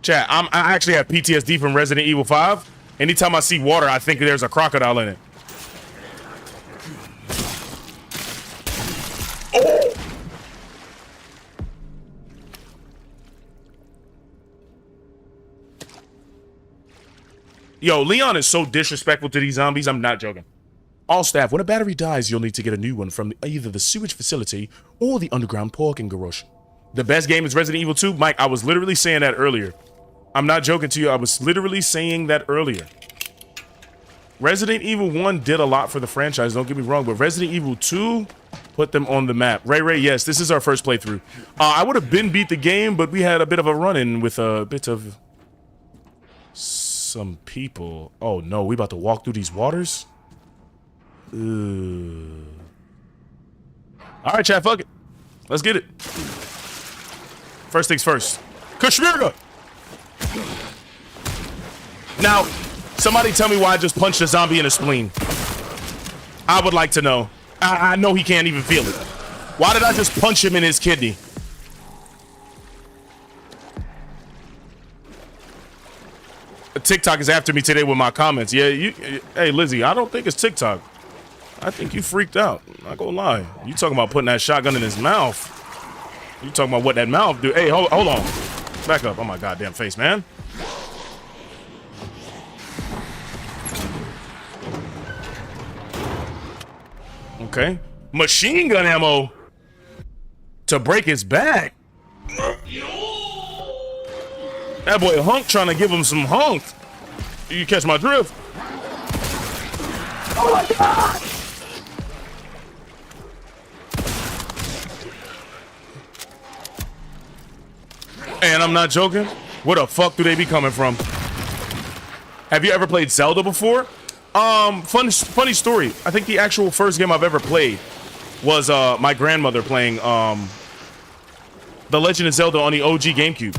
Chat, I actually have PTSD from Resident Evil 5. Anytime I see water, I think there's a crocodile in it. Oh! Yo, Leon is so disrespectful to these zombies. I'm not joking. All staff, when a battery dies, you'll need to get a new one from either the sewage facility or the underground parking garage. The best game is Resident Evil 2. Mike, I was literally saying that earlier. I'm not joking to you. I was literally saying that earlier. Resident Evil 1 did a lot for the franchise, don't get me wrong, but Resident Evil 2 put them on the map. Ray, yes, this is our first playthrough. I would have beat the game, but we had a bit of a run-in with a bit of some people. Oh no, we about to walk through these waters? All right, chat, fuck it. Let's get it. First things first. Kashmirga! Now, somebody tell me why I just punched a zombie in the spleen. I would like to know. I know he can't even feel it. Why did I just punch him in his kidney? TikTok is after me today with my comments. Yeah, hey, Lizzie, I don't think it's TikTok. I think you freaked out. I'm not gonna lie. You talking about putting that shotgun in his mouth. You talking about what that mouth do. Hey, hold on. Back up. Oh, my goddamn face, man. Okay. Machine gun ammo to break his back. That boy Hunk trying to give him some hunk. You catch my drift? Oh my God! And I'm not joking. Where the fuck do they be coming from? Have you ever played Zelda before? Funny story. I think the actual first game I've ever played was my grandmother playing The Legend of Zelda on the OG GameCube.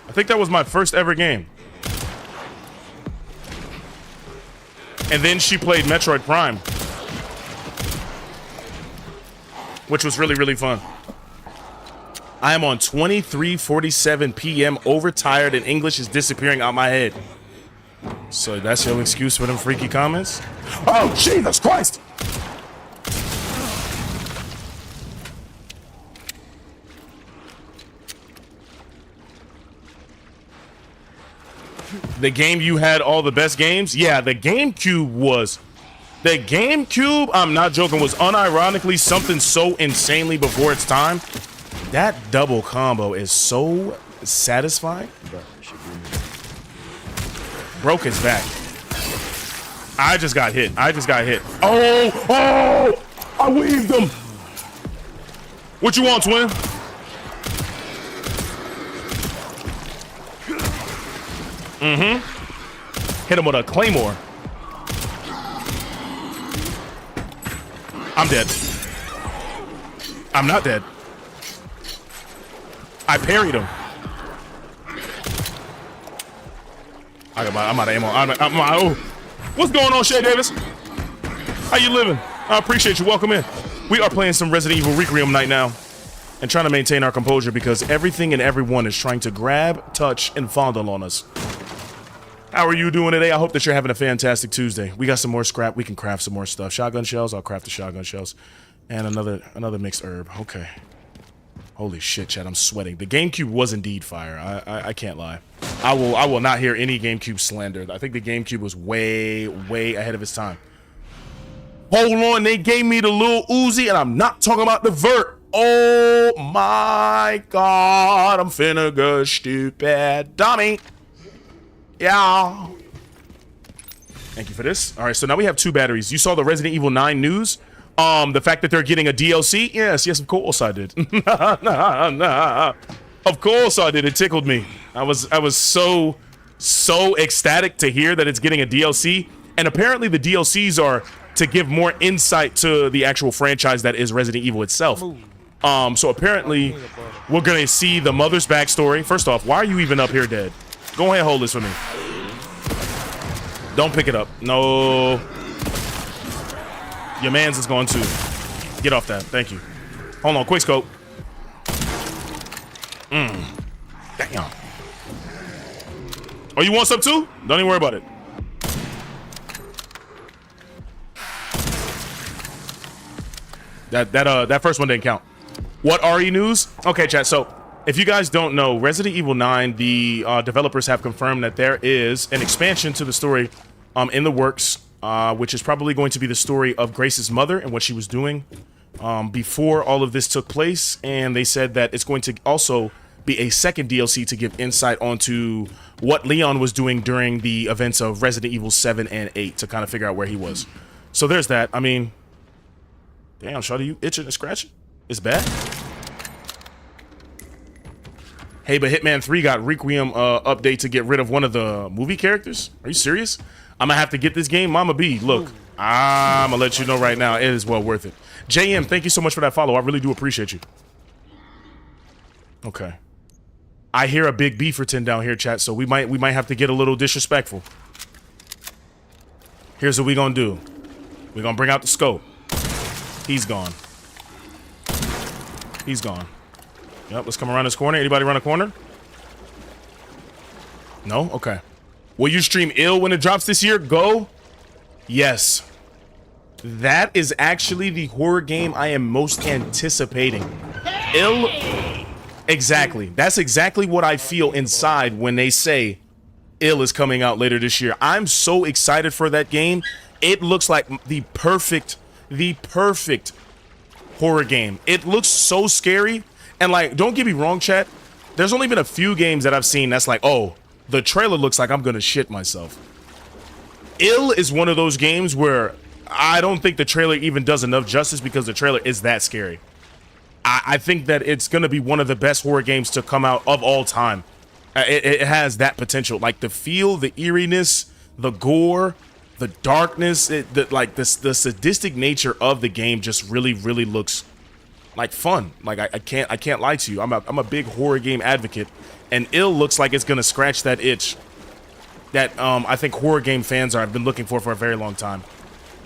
I think that was my first ever game. And then she played Metroid Prime, which was really, really fun. I am on 23:47 p.m. overtired and English is disappearing out my head. So that's your excuse for them freaky comments? Oh, Jesus Christ! The game you had all the best games? Yeah, the GameCube was... The GameCube, I'm not joking, was unironically something so insanely before its time. That double combo is so satisfying. Broke his back. I just got hit. Oh, oh! I weaved him. What you want, twin? Hit him with a claymore. I'm dead. I'm not dead. I parried him. I'm out of ammo. Oh. What's going on, Shay Davis? How you living? I appreciate you. Welcome in. We are playing some Resident Evil Requiem night now and trying to maintain our composure because everything and everyone is trying to grab, touch, and fondle on us. How are you doing today? I hope that you're having a fantastic Tuesday. We got some more scrap. We can craft some more stuff. Shotgun shells. I'll craft the shotgun shells. And another mixed herb. Okay. Holy shit, Chad. I'm sweating. The GameCube was indeed fire. I can't lie. I will not hear any GameCube slander. I think the GameCube was way, way ahead of its time. Hold on. They gave me the little Uzi, and I'm not talking about the vert. Oh, my God. I'm finna go stupid dummy. Yeah. Thank you for this. All right, so now we have 2 batteries. You saw the Resident Evil 9 news. The fact that they're getting a DLC. Yes, of course I did. Of course I did. It tickled me. I was so ecstatic to hear that it's getting a DLC. And apparently the DLCs are to give more insight to the actual franchise that is Resident Evil itself. So apparently we're gonna see the mother's backstory. First off, why are you even up here dead? Go ahead and hold this for me. Don't pick it up. No. Your man's is going to. Get off that. Thank you. Hold on. Quick scope. Damn. Oh, you want some too? Don't even worry about it. That first one didn't count. What RE news? Okay, chat. So if you guys don't know, Resident Evil 9, the developers have confirmed that there is an expansion to the story in the works, which is probably going to be the story of Grace's mother and what she was doing before all of this took place. And they said that it's going to also be a second DLC to give insight onto what Leon was doing during the events of Resident Evil 7 and 8 to kind of figure out where he was. So there's that. I mean, damn, shawty, you itching and scratching? It's bad. Hey, but Hitman 3 got Requiem update to get rid of one of the movie characters? Are you serious? I'm gonna have to get this game. Mama B, look, I'm gonna let you know right now, it is well worth it. JM, thank you so much for that follow. I really do appreciate you. Okay. I hear a big Beaverton down here, chat, so we might have to get a little disrespectful. Here's what we gonna do. We're gonna bring out the scope. He's gone. He's gone. Yep, let's come around this corner. Anybody around the corner? No? Okay. Will you stream Ill when it drops this year? Go. Yes. That is actually the horror game I am most anticipating. Ill. Exactly. That's exactly what I feel inside when they say Ill is coming out later this year. I'm so excited for that game. It looks like the perfect horror game. It looks so scary. And like, don't get me wrong, chat. There's only been a few games that I've seen that's like, oh, the trailer looks like I'm gonna shit myself. Ill is one of those games where I don't think the trailer even does enough justice because the trailer is that scary. I think that it's gonna be one of the best horror games to come out of all time. It has that potential, like the feel, the eeriness, the gore, the darkness, the sadistic nature of the game just really looks like fun. Like I can't lie to you. I'm a big horror game advocate, and Ill looks like it's gonna scratch that itch that I think horror game fans have been looking for a very long time.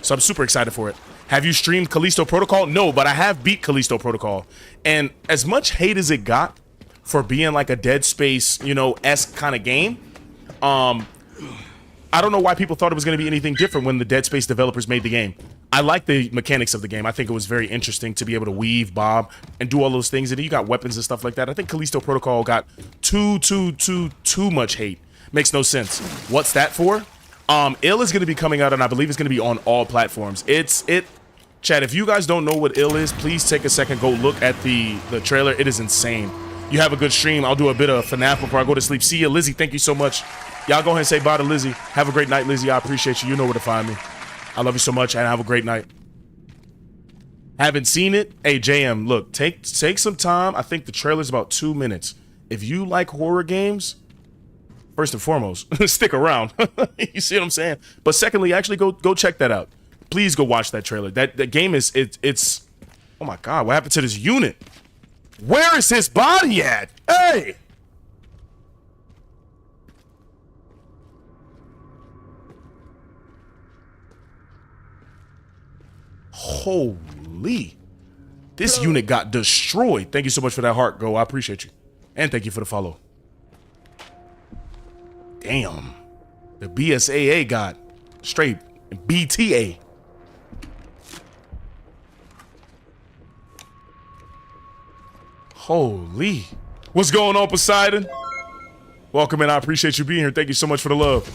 So I'm super excited for it. Have you streamed Callisto Protocol? No, but I have beat Callisto Protocol, and as much hate as it got for being like a Dead Space, esque kind of game, I don't know why people thought it was going to be anything different when the Dead Space developers made the game. I like the mechanics of the game. I think it was very interesting to be able to weave, bob, and do all those things. And you got weapons and stuff like that. I think Callisto Protocol got too much hate. Makes no sense. What's that for? Ill is going to be coming out, and I believe it's going to be on all platforms. Chat, if you guys don't know what Ill is, please take a second, go look at the trailer. It is insane. You have a good stream. I'll do a bit of FNAF before I go to sleep. See you, Lizzie. Thank you so much. Y'all go ahead and say bye to Lizzie. Have a great night, Lizzie. I appreciate you. You know where to find me. I love you so much, and have a great night. Haven't seen it? Hey, JM, look, take some time. I think the trailer's about 2 minutes. If you like horror games, first and foremost, stick around. You see what I'm saying? But secondly, actually go check that out. Please go watch that trailer. That game is it's oh my god, what happened to this unit? Where is his body at? Hey! Holy. This unit got destroyed. Thank you so much for that heart, Go. I appreciate you. And thank you for the follow. Damn. The BSAA got straight BTA. Holy. What's going on, Poseidon? Welcome in. I appreciate you being here. Thank you so much for the love.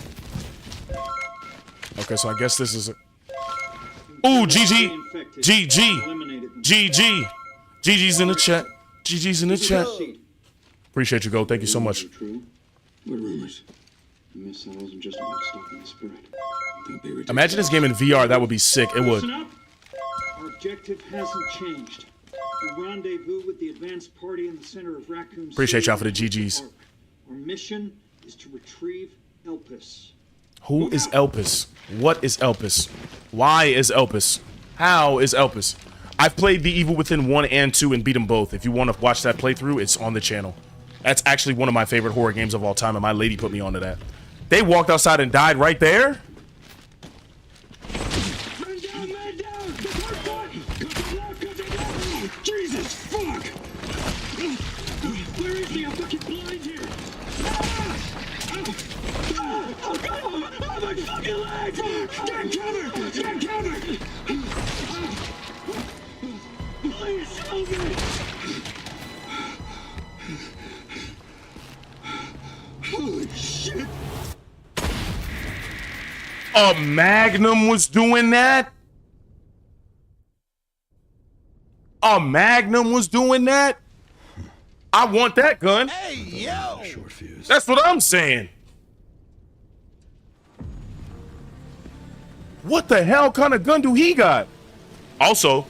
Okay, so I guess this is a... Ooh, GG. GG. GG. GG's in the chat. GG's in the chat. Appreciate you, Go. Thank you so much. What rumors? The missile wasn't just about stopping the spread. I think they were Imagine this game in VR. That would be sick. It would. Listen up. Our objective hasn't changed. The rendezvous with the advanced party in the center of Raccoon Appreciate City y'all for the GGs. Our mission is to retrieve Elpis. Who is Elpis? What is Elpis? Why is Elpis? How is Elpis? I've played the Evil Within 1 and 2 and beat them both. If you want to watch that playthrough, it's on the channel. That's actually one of my favorite horror games of all time, and my lady put me onto that. They walked outside and died right there? Man down, man down! Jesus, fuck! Where is he? I'm fucking blind here! Oh, my fucking legs! Get cover! Get cover! Please help me! Holy shit! A Magnum was doing that? A Magnum was doing that? I want that gun. Hey, yo! Short fuse. That's what I'm saying. What the hell kind of gun do he got? Also,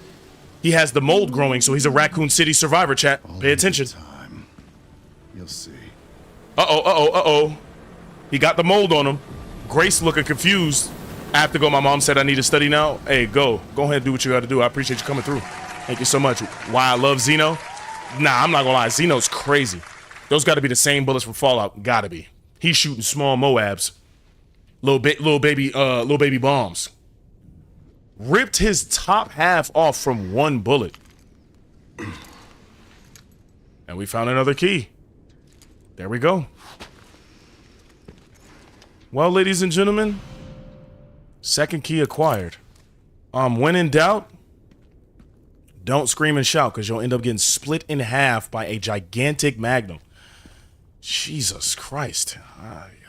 he has the mold growing, so he's a Raccoon City survivor, chat. Pay attention. Time. You'll see. Uh-oh. He got the mold on him. Grace looking confused. I have to go. My mom said I need to study now. Hey, go ahead and do what you got to do. I appreciate you coming through. Thank you so much. Why I love Xeno? Nah, I'm not gonna lie. Xeno's crazy. Those got to be the same bullets from Fallout. Gotta be. He's shooting small Moabs. Little baby bombs. Ripped his top half off from one bullet. And we found another key. There we go. Well, ladies and gentlemen, second key acquired. When in doubt, don't scream and shout, because you'll end up getting split in half by a gigantic Magnum. Jesus Christ.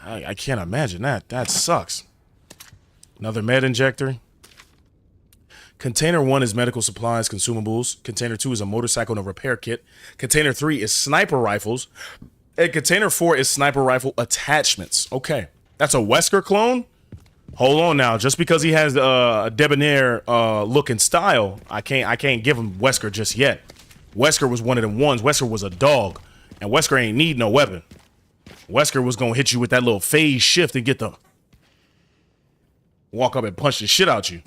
I can't imagine that. That sucks. Another med injector. Container 1 is medical supplies, consumables. Container 2 is a motorcycle and a repair kit. Container 3 is sniper rifles. And container 4 is sniper rifle attachments. Okay. That's a Wesker clone? Hold on now. Just because he has a debonair look and style, I can't give him Wesker just yet. Wesker was one of them ones. Wesker was a dog. And Wesker ain't need no weapon. Wesker was gonna hit you with that little phase shift and get the walk up and punch the shit out you.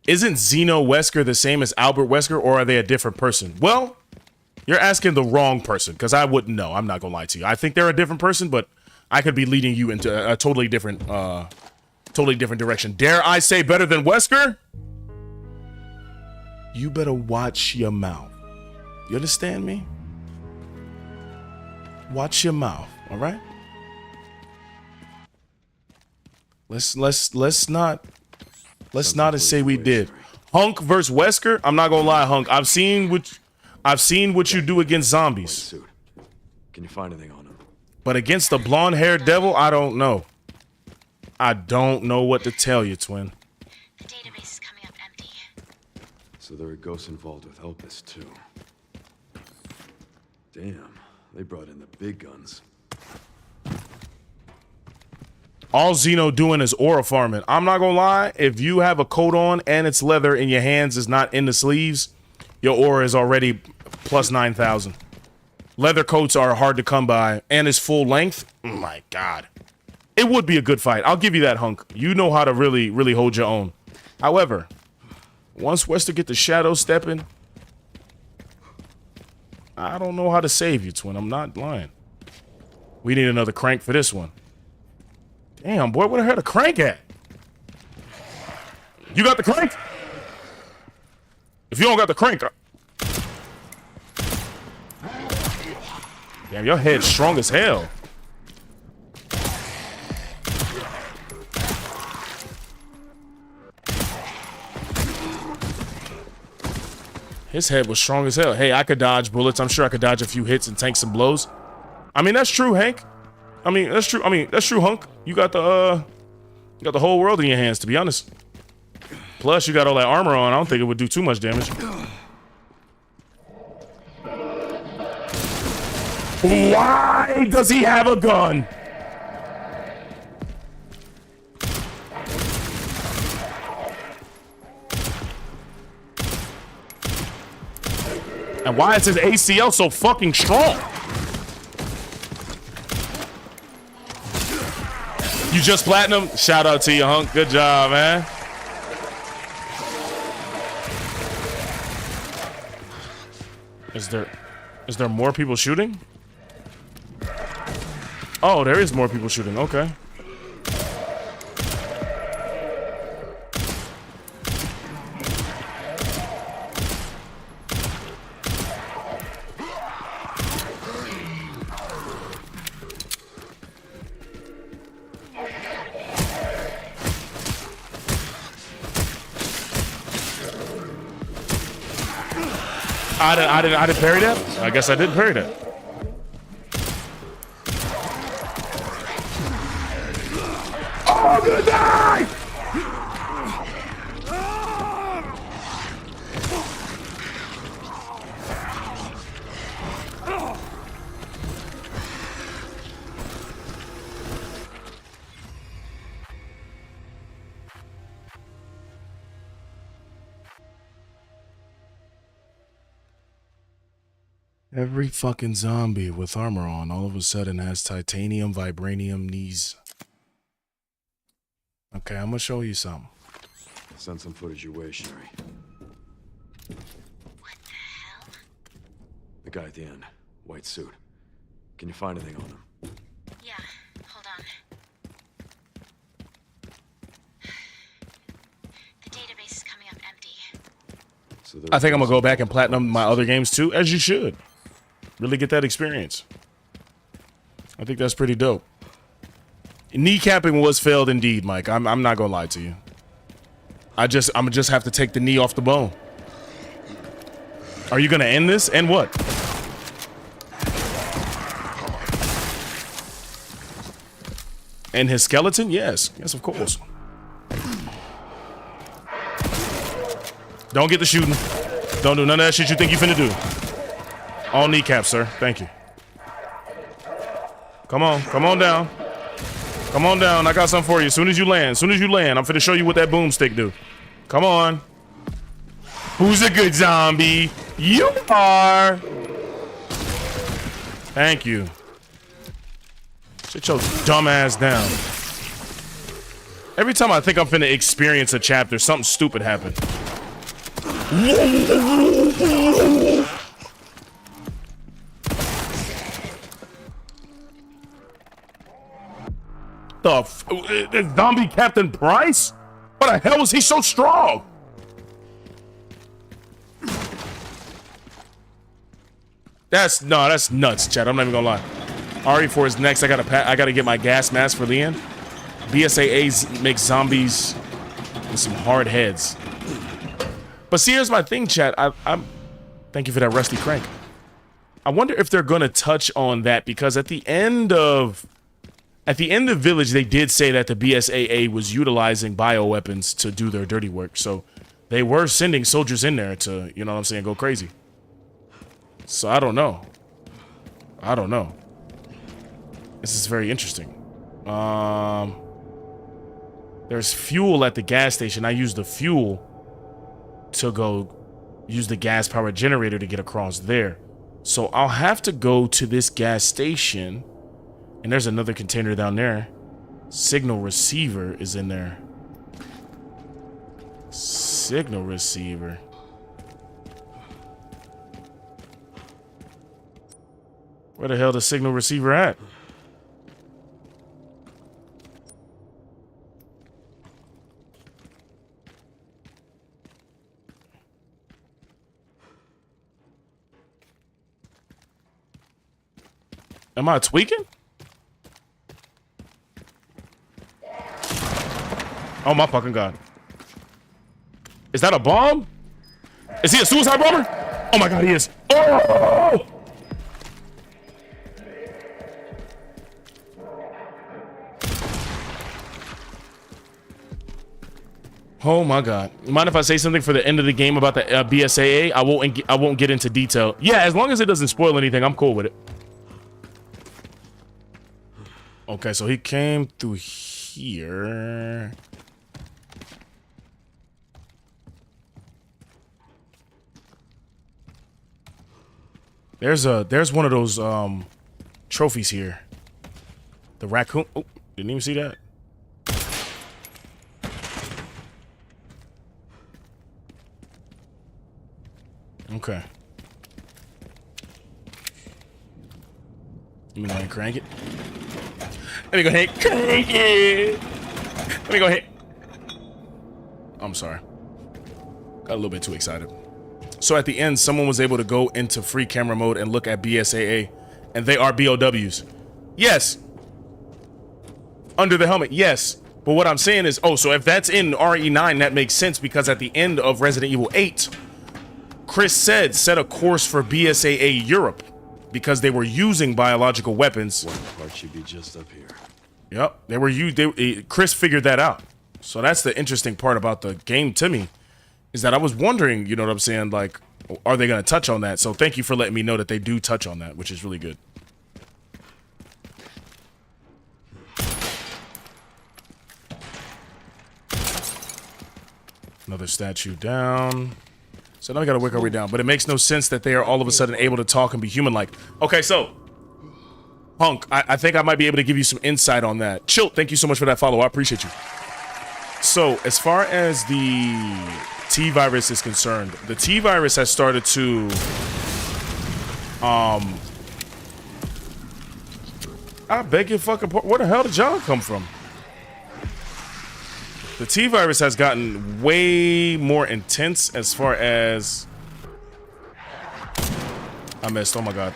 Isn't Xeno Wesker the same as Albert Wesker, or are they a different person? Well, you're asking the wrong person, because I wouldn't know. I'm not gonna lie to you. I think they're a different person, but I could be leading you into a totally different direction. Dare I say better than Wesker? You better watch your mouth. You understand me? Watch your mouth, all right? Let's not say we did. Hunk versus Wesker. I'm not gonna lie, Hunk. I've seen what you do against zombies. Can you find anything on him? But against the blonde-haired devil, I don't know. I don't know what to tell you, twin. The database is coming up empty. So there are ghosts involved with Elpis too. Damn, they brought in the big guns. All Xeno doing is aura farming. I'm not gonna lie, if you have a coat on and it's leather and your hands is not in the sleeves, your aura is already plus 9,000. Leather coats are hard to come by, and it's full length. Oh my god. It would be a good fight. I'll give you that, Hunk. You know how to really, really hold your own. However, once Wester get the shadow stepping, I don't know how to save you, twin. I'm not lying. We need another crank for this one. Damn, boy, where the hell the crank at? You got the crank? If you don't got the crank... Damn, your head's strong as hell. His head was strong as hell. Hey, I could dodge bullets. I'm sure I could dodge a few hits and tank some blows. I mean, that's true, Hank. I mean, that's true. That's true, Hunk. You got the whole world in your hands, to be honest. Plus, you got all that armor on. I don't think it would do too much damage. Why does he have a gun? And why is his ACL so fucking strong? You just platinum? Shout out to you, Hunk. Good job, man. Is there more people shooting? Oh, there is more people shooting. Okay. I didn't parry that? I guess I didn't parry that. Oh, I'm gonna die! Every fucking zombie with armor on all of a sudden has titanium, vibranium knees. Okay, I'm gonna show you something. Send some footage your way, Sherry. What the hell? The guy at the end. White suit. Can you find anything on him? Yeah, hold on. The database is coming up empty. So I think I'm gonna go back and platinum my other games too, as you should. Really get that experience. I think that's pretty dope. Kneecapping was failed indeed, Mike. I'm not gonna lie to you. I'm just have to take the knee off the bone. Are you gonna end this? End what? End his skeleton? Yes. Yes, of course. Don't get the shooting. Don't do none of that shit you think you finna do. All kneecaps, sir. Thank you. Come on. Come on down. Come on down. I got something for you. As soon as you land, I'm finna show you what that boomstick do. Come on. Who's a good zombie? You are. Thank you. Sit your dumb ass down. Every time I think I'm finna experience a chapter, something stupid happened. The zombie Captain Price? Why the hell was he so strong? That's nuts, Chad. I'm not even gonna lie. RE4 is next. I gotta get my gas mask for Leon. BSAAs make zombies with some hard heads. But see, here's my thing, Chad. I'm thank you for that rusty crank. I wonder if they're gonna touch on that, because at the end of Village, they did say that the BSAA was utilizing bioweapons to do their dirty work. So they were sending soldiers in there to, you know what I'm saying, go crazy. So I don't know. This is very interesting. There's fuel at the gas station. I used the fuel to go use the gas powered generator to get across there. So I'll have to go to this gas station. And there's another container down there. Signal receiver is in there. Signal receiver. Where the hell the signal receiver at? Am I tweaking? Oh my fucking god. Is that a bomb? Is he a suicide bomber? Oh my god, he is. Oh! Oh my god. Mind if I say something for the end of the game about the BSAA? I won't get into detail. Yeah, as long as it doesn't spoil anything, I'm cool with it. Okay, so he came through here. There's one of those trophies here. The raccoon. Oh, didn't even see that. Okay. Let me go ahead and crank it. Let me go ahead and crank it. Let me go ahead. I'm sorry. Got a little bit too excited. So at the end, someone was able to go into free camera mode and look at BSAA, and they are BOWs. Yes. Under the helmet, yes. But what I'm saying is, oh, so if that's in RE9, that makes sense, because at the end of Resident Evil 8, Chris said set a course for BSAA Europe because they were using biological weapons. One part should be just up here. Yep, they were Chris figured that out. So that's the interesting part about the game to me, is that I was wondering, you know what I'm saying, like, are they going to touch on that? So thank you for letting me know that they do touch on that, which is really good. Another statue down. So now we gotta work our way down. But it makes no sense that they are all of a sudden able to talk and be human-like. Okay, so Punk, I think I might be able to give you some insight on that. Chill, thank you so much for that follow. I appreciate you. So as far as the T-Virus is concerned, the T-Virus has started to I beg your fucking pardon. Where the hell did John come from? The T-Virus has gotten way more intense as far as... I missed, oh my god.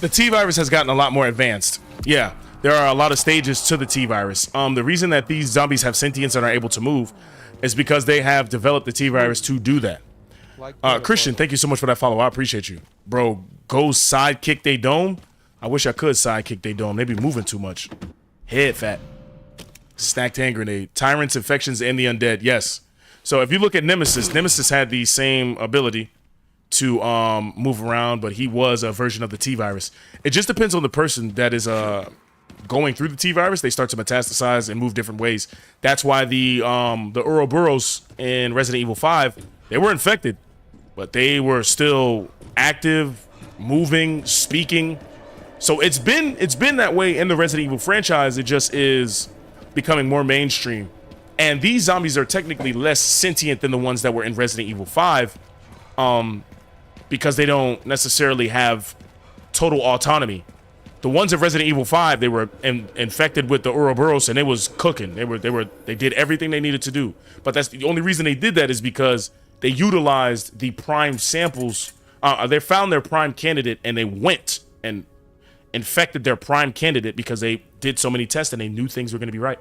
The T-Virus has gotten a lot more advanced. Yeah. There are a lot of stages to the T-Virus. The reason that these zombies have sentience and are able to move is because they have developed the T-Virus to do that. Christian, thank you so much for that follow. I appreciate you. Bro, go sidekick they dome. I wish I could sidekick they dome. They be moving too much. Head fat. Stacked hand grenade. Tyrants, infections, and the undead. Yes. So if you look at Nemesis, Nemesis had the same ability to move around, but he was a version of the T-Virus. It just depends on the person that is going through the T-Virus. They start to metastasize and move different ways. That's why the Ouroboros in Resident Evil 5, they were infected, but they were still active, moving, speaking. So it's been that way in the Resident Evil franchise. It just is becoming more mainstream. And these zombies are technically less sentient than the ones that were in Resident Evil 5, because they don't necessarily have total autonomy. The ones of Resident Evil 5, they were infected with the Ouroboros, and it was cooking. They did everything they needed to do. But that's the only reason they did that is because they utilized the prime samples. They found their prime candidate, and they went and infected their prime candidate because they did so many tests and they knew things were going to be right.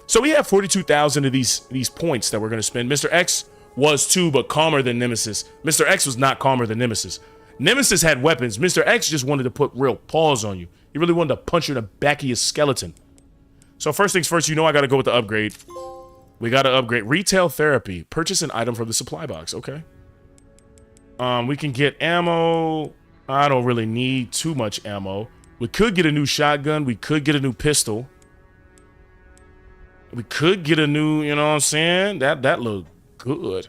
So we have 42,000 of these points that we're going to spend. Mr. X was too, but calmer than Nemesis. Mr. X was not calmer than Nemesis. Nemesis had weapons. Mr. X just wanted to put real paws on you. He really wanted to punch you in the back of your skeleton. So first things first, you know I gotta go with the upgrade. We gotta upgrade. Retail therapy. Purchase an item from the supply box. Okay. We can get ammo. I don't really need too much ammo. We could get a new shotgun. We could get a new pistol. We could get a new, you know what I'm saying? That looked good.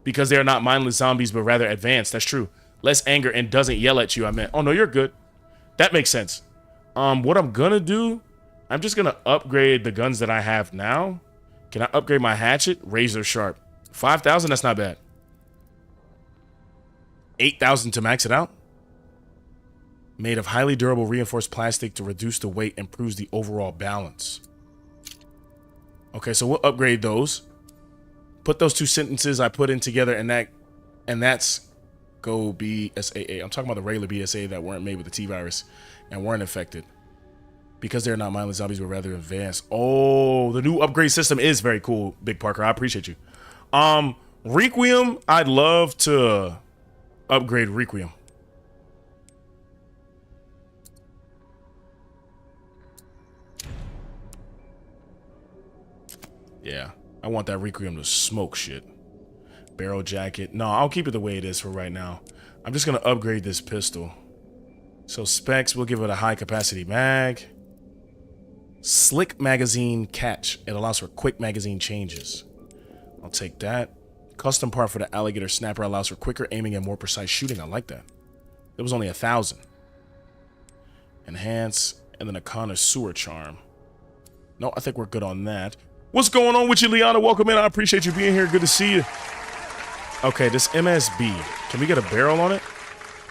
Because they're not mindless zombies, but rather advanced. That's true. Less anger and doesn't yell at you. I meant, oh no, you're good. That makes sense. What I'm gonna do, I'm just gonna upgrade the guns that I have now. Can I upgrade my hatchet? Razor sharp. 5,000, that's not bad. 8,000 to max it out. Made of highly durable reinforced plastic to reduce the weight, improves the overall balance. Okay, so we'll upgrade those. Put those two sentences I put in together, and that's go BSAA. I'm talking about the regular BSA that weren't made with the T-virus and weren't infected. Because they're not mindless zombies, but rather advanced. Oh, the new upgrade system is very cool, Big Parker. I appreciate you. Requiem, I'd love to upgrade Requiem. Yeah, I want that Requiem to smoke shit. Barrel jacket. No, I'll keep it the way it is for right now. I'm just going to upgrade this pistol. So specs, we'll give it a high capacity mag. Slick magazine catch. It allows for quick magazine changes. I'll take that. Custom part for the alligator snapper allows for quicker aiming and more precise shooting. I like that. It was only 1,000. Enhance, and then a connoisseur charm. No, I think we're good on that. What's going on with you, Liana? Welcome in. I appreciate you being here. Good to see you. Okay, this MSB. Can we get a barrel on it?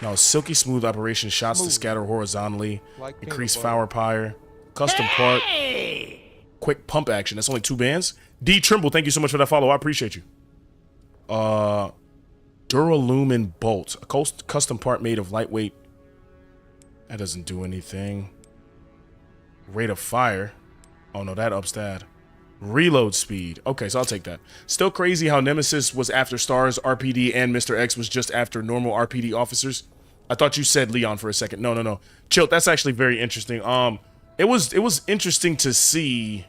No, silky smooth operation. Shots to scatter horizontally. Like Increase fire. Custom part. Quick pump action. That's only 2 bands. D Trimble, thank you so much for that follow. I appreciate you. Duralumin bolt. A custom part made of lightweight. That doesn't do anything. Rate of fire. Oh no, that ups that. Reload speed. Okay, so I'll take that. Still crazy how Nemesis was after Stars, RPD, and Mr. X was just after normal RPD officers. I thought you said Leon for a second. No. Chill, that's actually very interesting. It was interesting to see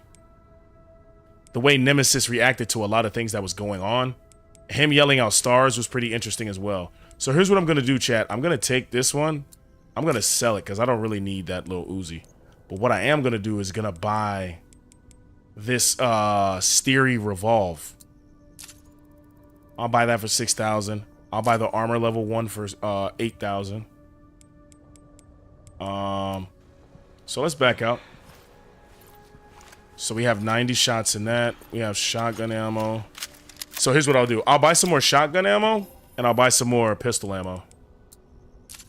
the way Nemesis reacted to a lot of things that was going on. Him yelling out Stars was pretty interesting as well. So here's what I'm going to do, chat. I'm going to take this one. I'm going to sell it because I don't really need that little Uzi. But what I am going to do is going to buy this Steery Revolve. I'll buy that for 6,000. I'll buy the armor level 1 for 8,000. So let's back out. So we have 90 shots in that. We have shotgun ammo. So here's what I'll do. I'll buy some more shotgun ammo, and I'll buy some more pistol ammo.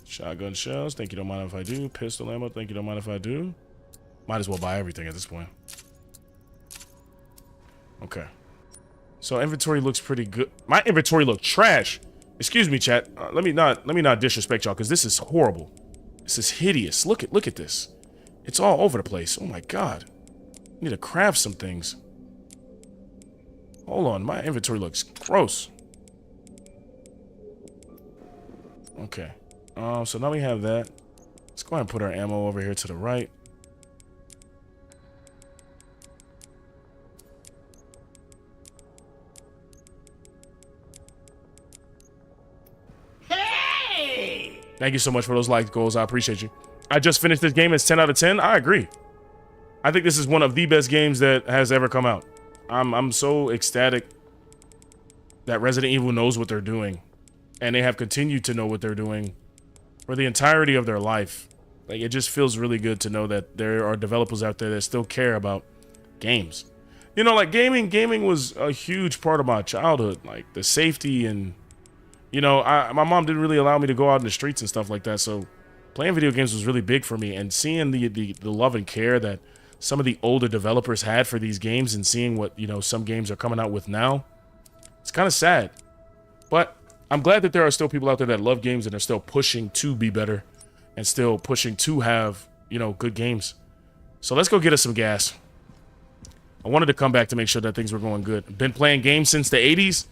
Shotgun shells. Thank you, don't mind if I do. Pistol ammo. Thank you, don't mind if I do. Might as well buy everything at this point. Okay. So inventory looks pretty good. My inventory looked trash. Excuse me, chat. Let me not disrespect y'all, because this is horrible. This is hideous. Look at this. It's all over the place. Oh my god. I need to craft some things. Hold on, my inventory looks gross. Okay. So now we have that. Let's go ahead and put our ammo over here to the right. Thank you so much for those like goals. I appreciate you. I just finished this game. It's 10 out of 10. I agree. I think this is one of the best games that has ever come out. I'm so ecstatic that Resident Evil knows what they're doing. And they have continued to know what they're doing for the entirety of their life. Like, it just feels really good to know that there are developers out there that still care about games. You know, like gaming was a huge part of my childhood. Like, the safety and... You know, my mom didn't really allow me to go out in the streets and stuff like that, so playing video games was really big for me. And seeing the love and care that some of the older developers had for these games, and seeing what, you know, some games are coming out with now, it's kind of sad. But I'm glad that there are still people out there that love games and are still pushing to be better and still pushing to have, you know, good games. So let's go get us some gas. I wanted to come back to make sure that things were going good. Been playing games since the 80s.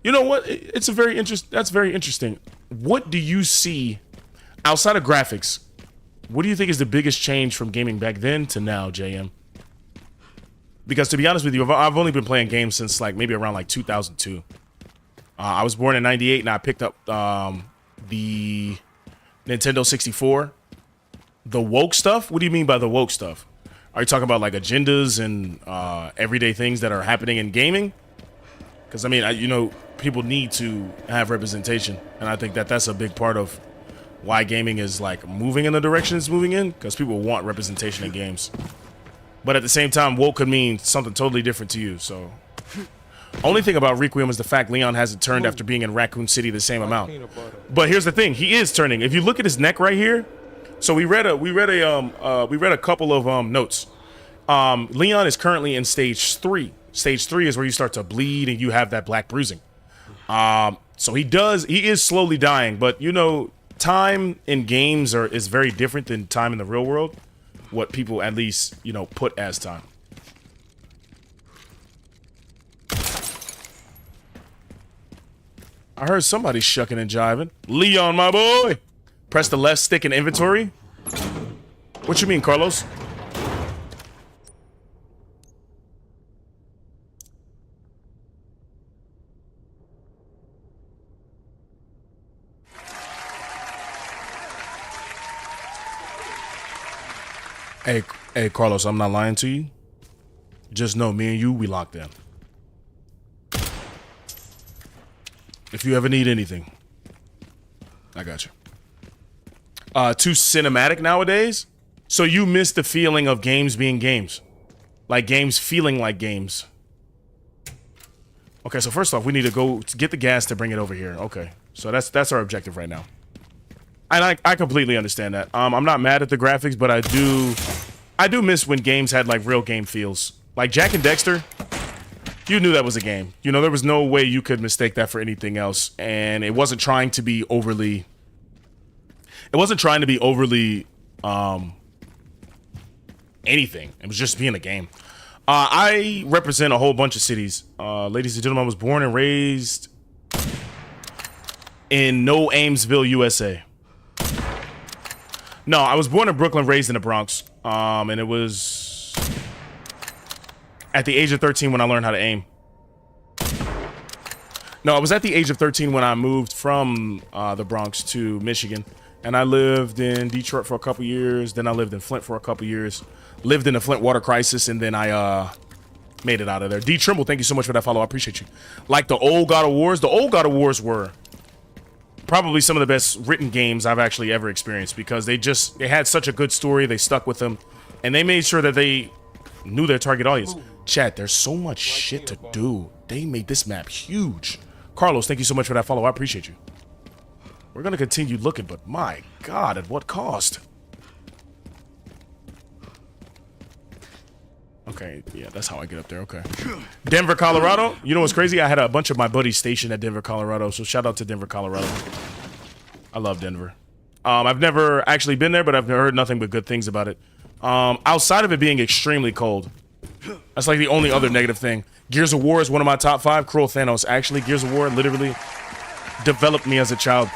You know what? It's a very interest. That's very interesting. What do you see outside of graphics? What do you think is the biggest change from gaming back then to now, JM? Because to be honest with you, I've only been playing games since like maybe around like 2002. I was born in '98 and I picked up the Nintendo 64. The woke stuff? What do you mean by the woke stuff? Are you talking about like agendas and everyday things that are happening in gaming? Because I mean, you know, people need to have representation, and I think that that's a big part of why gaming is like moving in the direction it's moving in, because people want representation in games. But at the same time, woke could mean something totally different to you. So only thing about Requiem is the fact Leon hasn't turned after being in Raccoon City the same amount. But here's the thing, he is turning. If you look at his neck right here, so we read a couple of notes. Leon is currently in stage 3. Stage 3 is where you start to bleed and you have that black bruising. So he is slowly dying, but you know, time in games is very different than time in the real world. What people at least, you know, put as time. I heard somebody shucking and jiving. Leon, my boy! Press the left stick in inventory? What you mean, Carlos? Hey, Carlos, I'm not lying to you. Just know me and you, we locked in. If you ever need anything, I got you. Too cinematic nowadays, so you miss the feeling of games being games. Like games feeling like games. Okay, so first off, we need to go get the gas to bring it over here. Okay, so that's our objective right now. And I completely understand that. I'm not mad at the graphics, but I do miss when games had like real game feels. Like Jack and Dexter, you knew that was a game. You know, there was no way you could mistake that for anything else, and it wasn't trying to be overly. It wasn't trying to be overly anything. It was just being a game. I represent a whole bunch of cities. Ladies and gentlemen, I was born and raised in No Amesville, USA. No, I was born in Brooklyn, raised in the Bronx. And it was at the age of 13 when I learned how to aim. No, I was at the age of 13 when I moved from the Bronx to Michigan. And I lived in Detroit for a couple years. Then I lived in Flint for a couple years. Lived in the Flint water crisis. And then I made it out of there. D. Trimble, thank you so much for that follow. I appreciate you. Like the old God of Wars. The old God of Wars were probably some of the best written games I've actually ever experienced, because they had such a good story. They stuck with them, and they made sure that they knew their target audience. Chat, there's so much shit to do. They made this map huge. Carlos, thank you so much for that follow. I appreciate you. We're gonna continue looking, but my God, at what cost? Okay, yeah, that's how I get up there. Okay. Denver, Colorado. You know what's crazy? I had a bunch of my buddies stationed at Denver, Colorado. So shout out to Denver, Colorado. I love Denver. I've never actually been there, but I've heard nothing but good things about it. Outside of it being extremely cold. That's like the only other negative thing. Gears of War is one of my top 5. Cruel Thanos. Actually, Gears of War literally developed me as a child.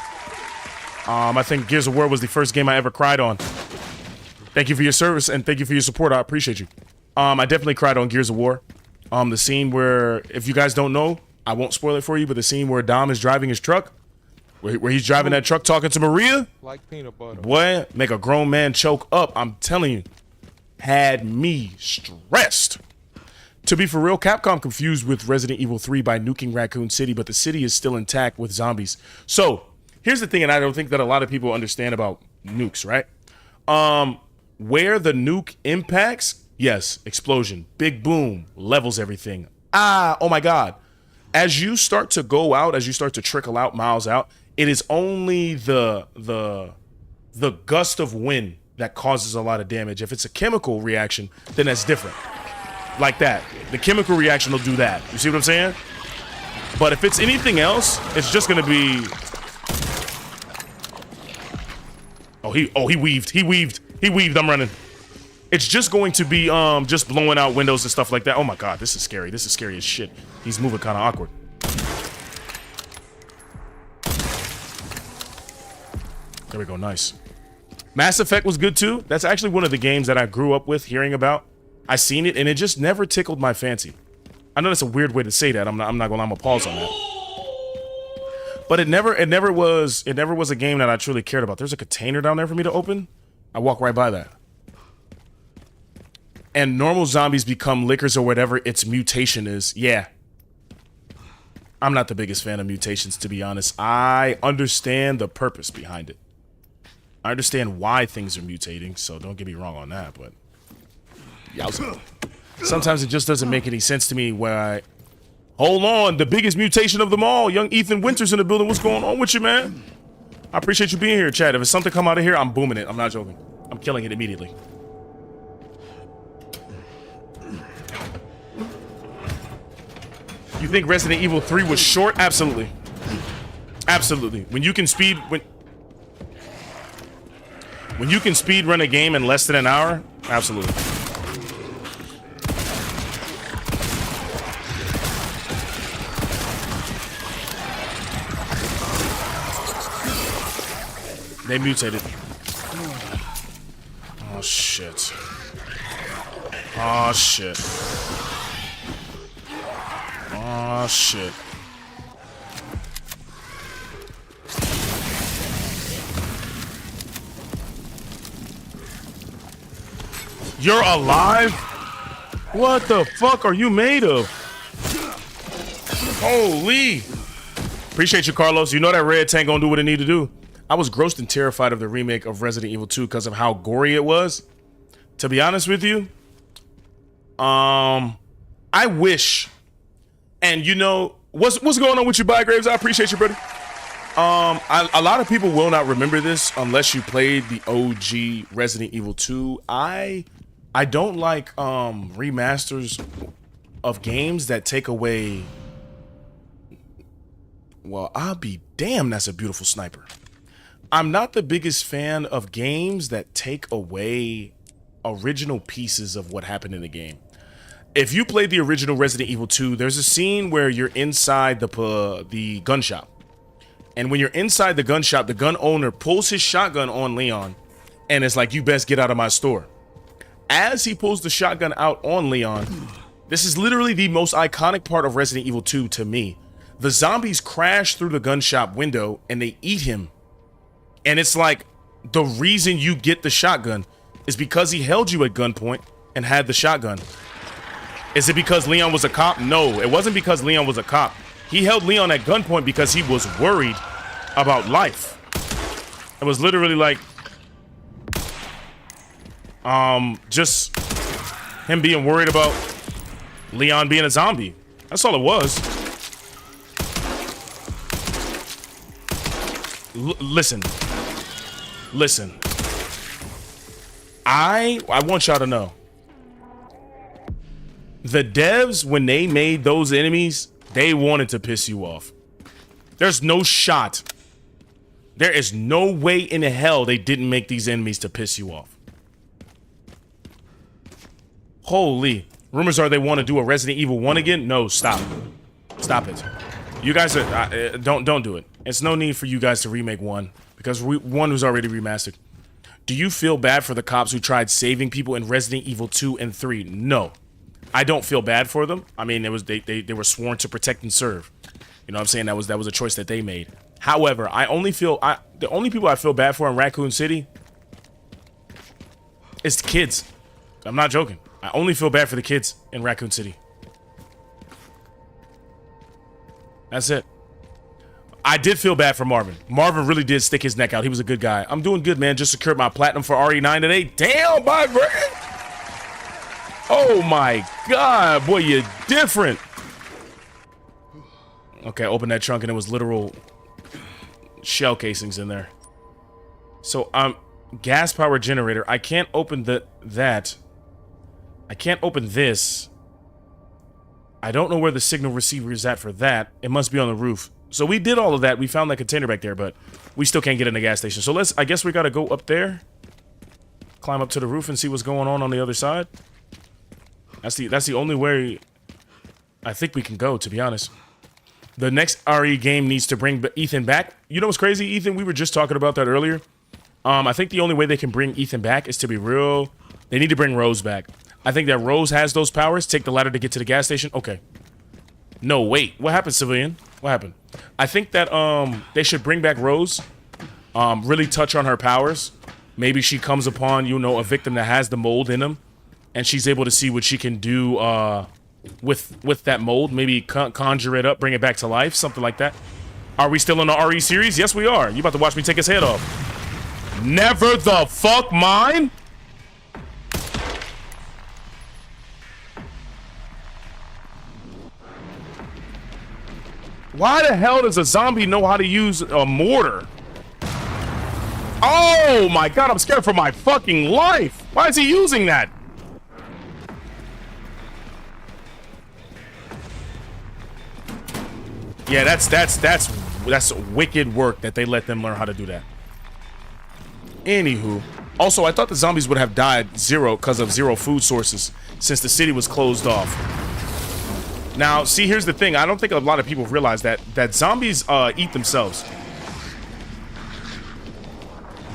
I think Gears of War was the first game I ever cried on. Thank you for your service and thank you for your support. I appreciate you. I definitely cried on Gears of War. The scene where, if you guys don't know, I won't spoil it for you, but the scene where Dom is driving his truck, where he's driving that truck talking to Maria, like peanut butter. Boy, make a grown man choke up. I'm telling you, had me stressed. To be for real, Capcom confused with Resident Evil 3 by nuking Raccoon City, but the city is still intact with zombies. So, here's the thing, and I don't think that a lot of people understand about nukes, right? Where the nuke impacts, yes, explosion, big boom, levels everything. Oh my God. As you start to go out, as you start to trickle out, miles out, it is only the gust of wind that causes a lot of damage. If it's a chemical reaction, then that's different. Like that. The chemical reaction will do that. You see what I'm saying? But if it's anything else, it's just gonna be. He weaved. I'm running. It's just going to be just blowing out windows and stuff like that. Oh my God, this is scary. This is scary as shit. He's moving kind of awkward. There we go. Nice. Mass Effect was good too. That's actually one of the games that I grew up with hearing about. I seen it and it just never tickled my fancy. I know that's a weird way to say that. I'm not gonna pause on that. But it never was a game that I truly cared about. There's a container down there for me to open. I walk right by that. And normal zombies become lickers or whatever its mutation is. Yeah. I'm not the biggest fan of mutations, to be honest. I understand the purpose behind it. I understand why things are mutating, so don't get me wrong on that, but yowza. Sometimes it just doesn't make any sense to me where I... Hold on, the biggest mutation of them all. Young Ethan Winters in the building. What's going on with you, man? I appreciate you being here, Chad. If it's something come out of here, I'm booming it. I'm not joking. I'm killing it immediately. You think Resident Evil 3 was short? Absolutely. Absolutely. When you can speed run a game in less than an hour, absolutely. They mutated. Oh shit. Oh shit. Oh shit. You're alive? What the fuck are you made of? Holy. Appreciate you, Carlos. You know that red tank gonna do what it need to do. I was grossed and terrified of the remake of Resident Evil 2 because of how gory it was. To be honest with you, I wish, and you know, what's going on with you, Bygraves? I appreciate you, buddy. A lot of people will not remember this unless you played the OG Resident Evil 2. I don't like remasters of games that take away. Well, I'll be damned, that's a beautiful sniper. I'm not the biggest fan of games that take away original pieces of what happened in the game. If you played the original Resident Evil 2, there's a scene where you're inside the gun shop. And when you're inside the gun shop, the gun owner pulls his shotgun on Leon and it's like, you best get out of my store. As he pulls the shotgun out on Leon, this is literally the most iconic part of Resident Evil 2 to me. The zombies crash through the gun shop window and they eat him. And it's like, the reason you get the shotgun is because he held you at gunpoint and had the shotgun. Is it because Leon was a cop? No, it wasn't because Leon was a cop. He held Leon at gunpoint because he was worried about life. It was literally like, just him being worried about Leon being a zombie. That's all it was. Listen. I want y'all to know. The devs, when they made those enemies, they wanted to piss you off. There's no shot. There is no way in hell they didn't make these enemies to piss you off. Holy. Rumors are they want to do a Resident Evil 1 again? No, stop. Stop it. You guys are don't do it. It's no need for you guys to remake 1 because 1 was already remastered. Do you feel bad for the cops who tried saving people in Resident Evil 2 and 3? No. I don't feel bad for them. I mean, it was they were sworn to protect and serve. You know what I'm saying? That was a choice that they made. However, the only people I feel bad for in Raccoon City is the kids. I'm not joking. I only feel bad for the kids in Raccoon City. That's it. I did feel bad for Marvin. Marvin really did stick his neck out. He was a good guy. I'm doing good, man. Just secured my platinum for RE9 today. Damn, my friend. Oh my God, boy, you're different. Okay, open that trunk and it was literal shell casings in there. So, gas power generator. I can't open that. I can't open this. I don't know where the signal receiver is at for that. It must be on the roof. So we did all of that. We found that container back there, but we still can't get in the gas station. So I guess we gotta go up there. Climb up to the roof and see what's going on the other side. That's the only way I think we can go, to be honest. The next RE game needs to bring Ethan back. You know what's crazy, Ethan? We were just talking about that earlier. I think the only way they can bring Ethan back is to be real. They need to bring Rose back. I think that Rose has those powers. Take the ladder to get to the gas station. Okay. No, wait. What happened, civilian? What happened? I think that they should bring back Rose. Really touch on her powers. Maybe she comes upon, you know, a victim that has the mold in him, and she's able to see what she can do with that mold. Maybe conjure it up, bring it back to life, something like that. Are we still in the RE series? Yes, we are. You about to watch me take his head off. Never the fuck mind. Why the hell does a zombie know how to use a mortar? Oh my god, I'm scared for my fucking life. Why is he using that? Yeah, that's wicked work that they let them learn how to do that. Anywho, also I thought the zombies would have died zero because of zero food sources since the city was closed off. Now, see, here's the thing. I don't think a lot of people realize that zombies eat themselves.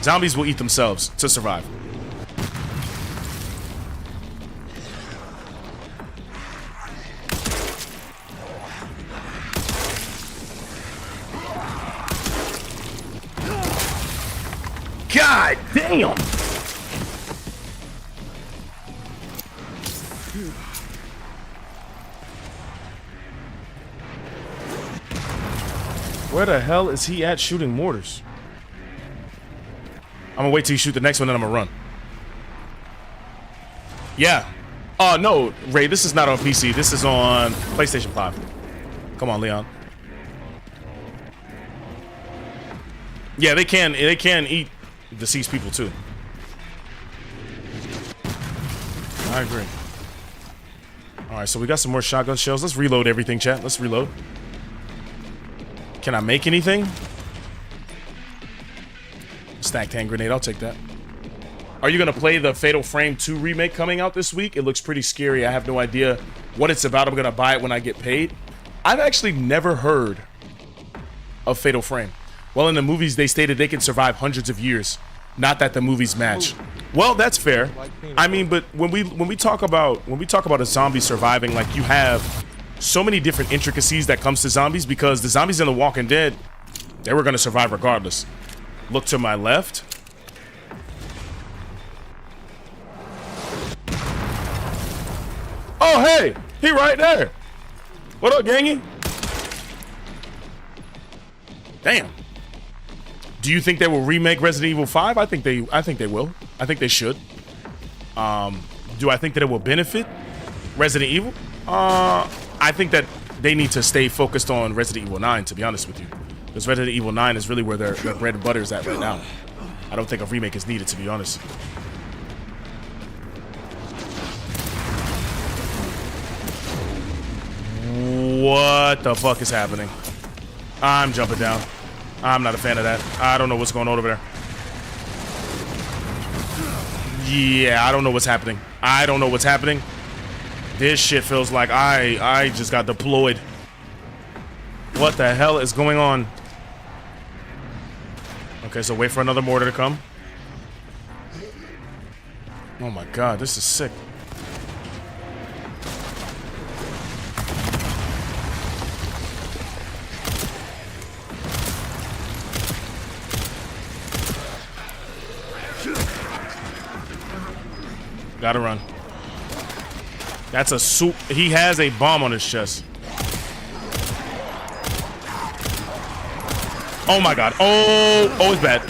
Zombies will eat themselves to survive. God damn! Where the hell is he at shooting mortars? I'm gonna wait till you shoot the next one, then I'm gonna run. Yeah. No, Ray, this is not on PC. This is on PlayStation 5. Come on, Leon. Yeah, they can eat deceased people too. I agree. Alright, so we got some more shotgun shells. Let's reload everything, chat. Let's reload. Can I make anything? Stacked hand grenade, I'll take that. Are you gonna play the Fatal Frame 2 remake coming out this week? It looks pretty scary. I have no idea what it's about. I'm gonna buy it when I get paid. I've actually never heard of Fatal Frame. Well, in the movies, they stated they can survive hundreds of years. Not that the movies match. Well, that's fair. I mean, but when we talk about a zombie surviving, like, you have so many different intricacies that comes to zombies, because the zombies in The Walking Dead, they were gonna survive regardless. Look to my left. Oh, hey, he right there. What up, gangy? Damn. Do you think they will remake Resident Evil 5? I think they will. I think they should. Do I think that it will benefit Resident Evil? I think that they need to stay focused on Resident Evil 9, to be honest with you. Because Resident Evil 9 is really where their bread and butter is at right now. I don't think a remake is needed, to be honest. What the fuck is happening? I'm jumping down. I'm not a fan of that. I don't know what's going on over there. Yeah, I don't know what's happening. I don't know what's happening. This shit feels like I just got deployed. What the hell is going on? Okay, so wait for another mortar to come. Oh my god, this is sick. Gotta run. That's a soup. He has a bomb on his chest. Oh my god. Oh, it's bad.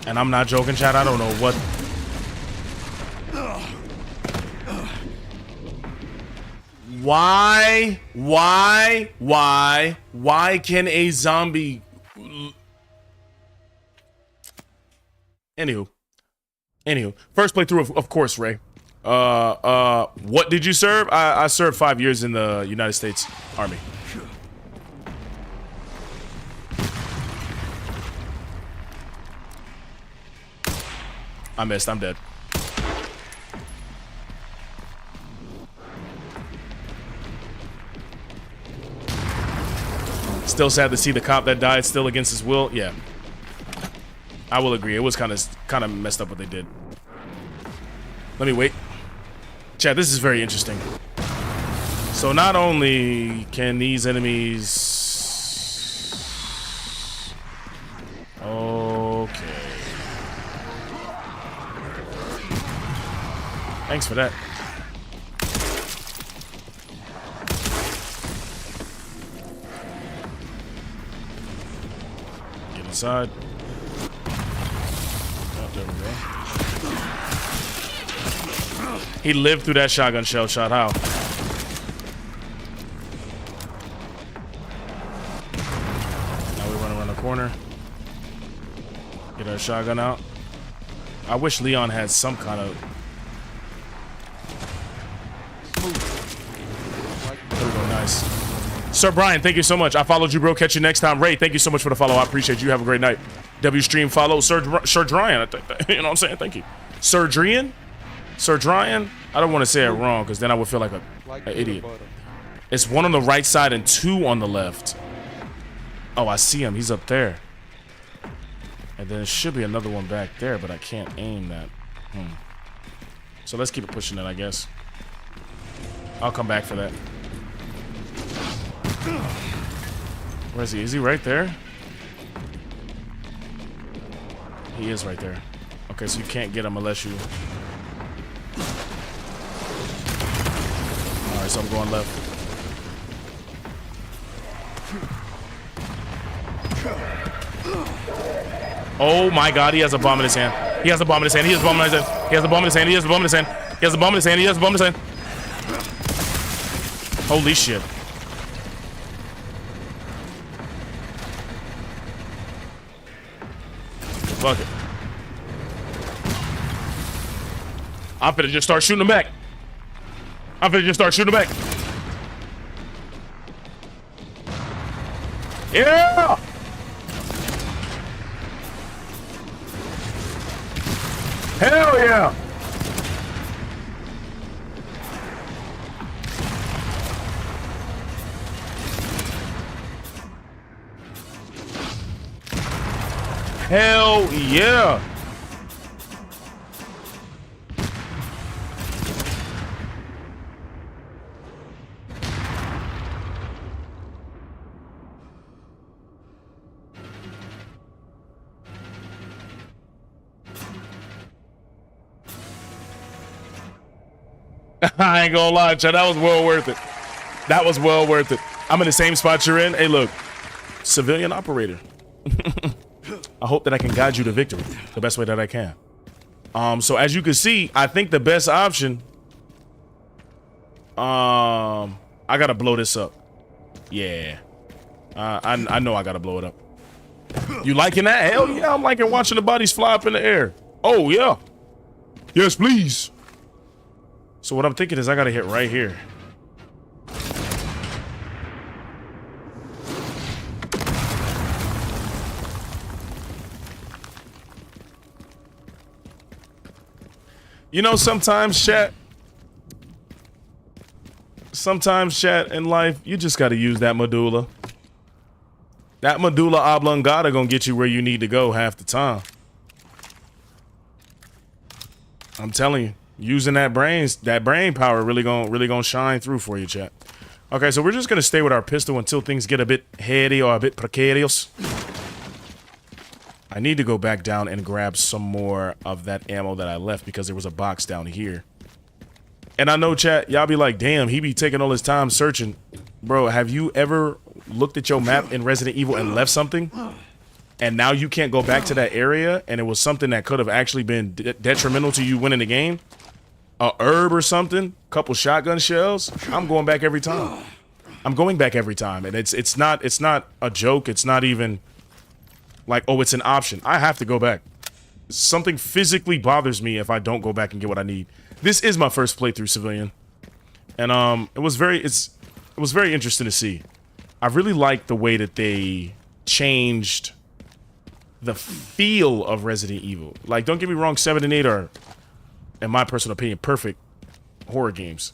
And I'm not joking, chat. I don't know what. Why can a zombie? Anywho, first playthrough, of course, Ray. What did you serve? I served 5 years in the United States Army. I missed. I'm dead. Still sad to see the cop that died still against his will. Yeah, I will agree. It was kind of messed up what they did. Let me wait. Chat, this is very interesting. So not only can these enemies... Okay. Thanks for that. Get inside. Oh, there we go. He lived through that shotgun shell shot. How? Now we run around the corner. Get our shotgun out. I wish Leon had some kind of... There we go, nice. Sir Brian, thank you so much. I followed you, bro. Catch you next time. Ray, thank you so much for the follow. I appreciate you. Have a great night. W Stream follow. Sir Drian. You know what I'm saying? Thank you. Sir Drian? Sir Drian? I don't want to say it wrong because then I would feel like an idiot. It's one on the right side and two on the left. Oh, I see him. He's up there. And then there should be another one back there, but I can't aim that. So let's keep it pushing it, I guess. I'll come back for that. Where is he? Is he right there? He is right there. Okay, so you can't get him unless you... Alright, so I'm going left. Oh my god, he has a bomb in his hand. He has a bomb in his hand. He has a bomb in his hand. He has a bomb in his hand. He has a bomb in his hand. He has a bomb in his hand. He has a bomb in his hand. Holy shit. Fuck it. I'm finna just start shooting him back. I'm finna just start shooting him back. Yeah! Hell yeah! Hell yeah! I ain't gonna lie, Chad. That was well worth it. That was well worth it. I'm in the same spot you're in. Hey, look. Civilian operator. I hope that I can guide you to victory the best way that I can. So as you can see, I think the best option... I gotta blow this up. Yeah. I know I gotta blow it up. You liking that? Hell yeah, I'm liking watching the bodies fly up in the air. Oh, yeah. Yes, please. So what I'm thinking is I gotta hit right here. You know, sometimes chat in life, you just gotta use that medulla. That medulla oblongata gonna get you where you need to go half the time. I'm telling you. Using that brain power really gonna shine through for you, chat. Okay, so we're just gonna stay with our pistol until things get a bit heady or a bit precarious. I need to go back down and grab some more of that ammo that I left because there was a box down here. And I know, chat, y'all be like, damn, he be taking all his time searching. Bro, have you ever looked at your map in Resident Evil and left something? And now you can't go back to that area and it was something that could have actually been detrimental to you winning the game? A herb or something, couple shotgun shells. I'm going back every time. I'm going back every time, and it's not a joke. It's not even like, oh, it's an option. I have to go back. Something physically bothers me if I don't go back and get what I need. This is my first playthrough Civilian, and it was very interesting to see. I really liked the way that they changed the feel of Resident Evil. Like, don't get me wrong, 7 and 8 are, in my personal opinion, perfect horror games.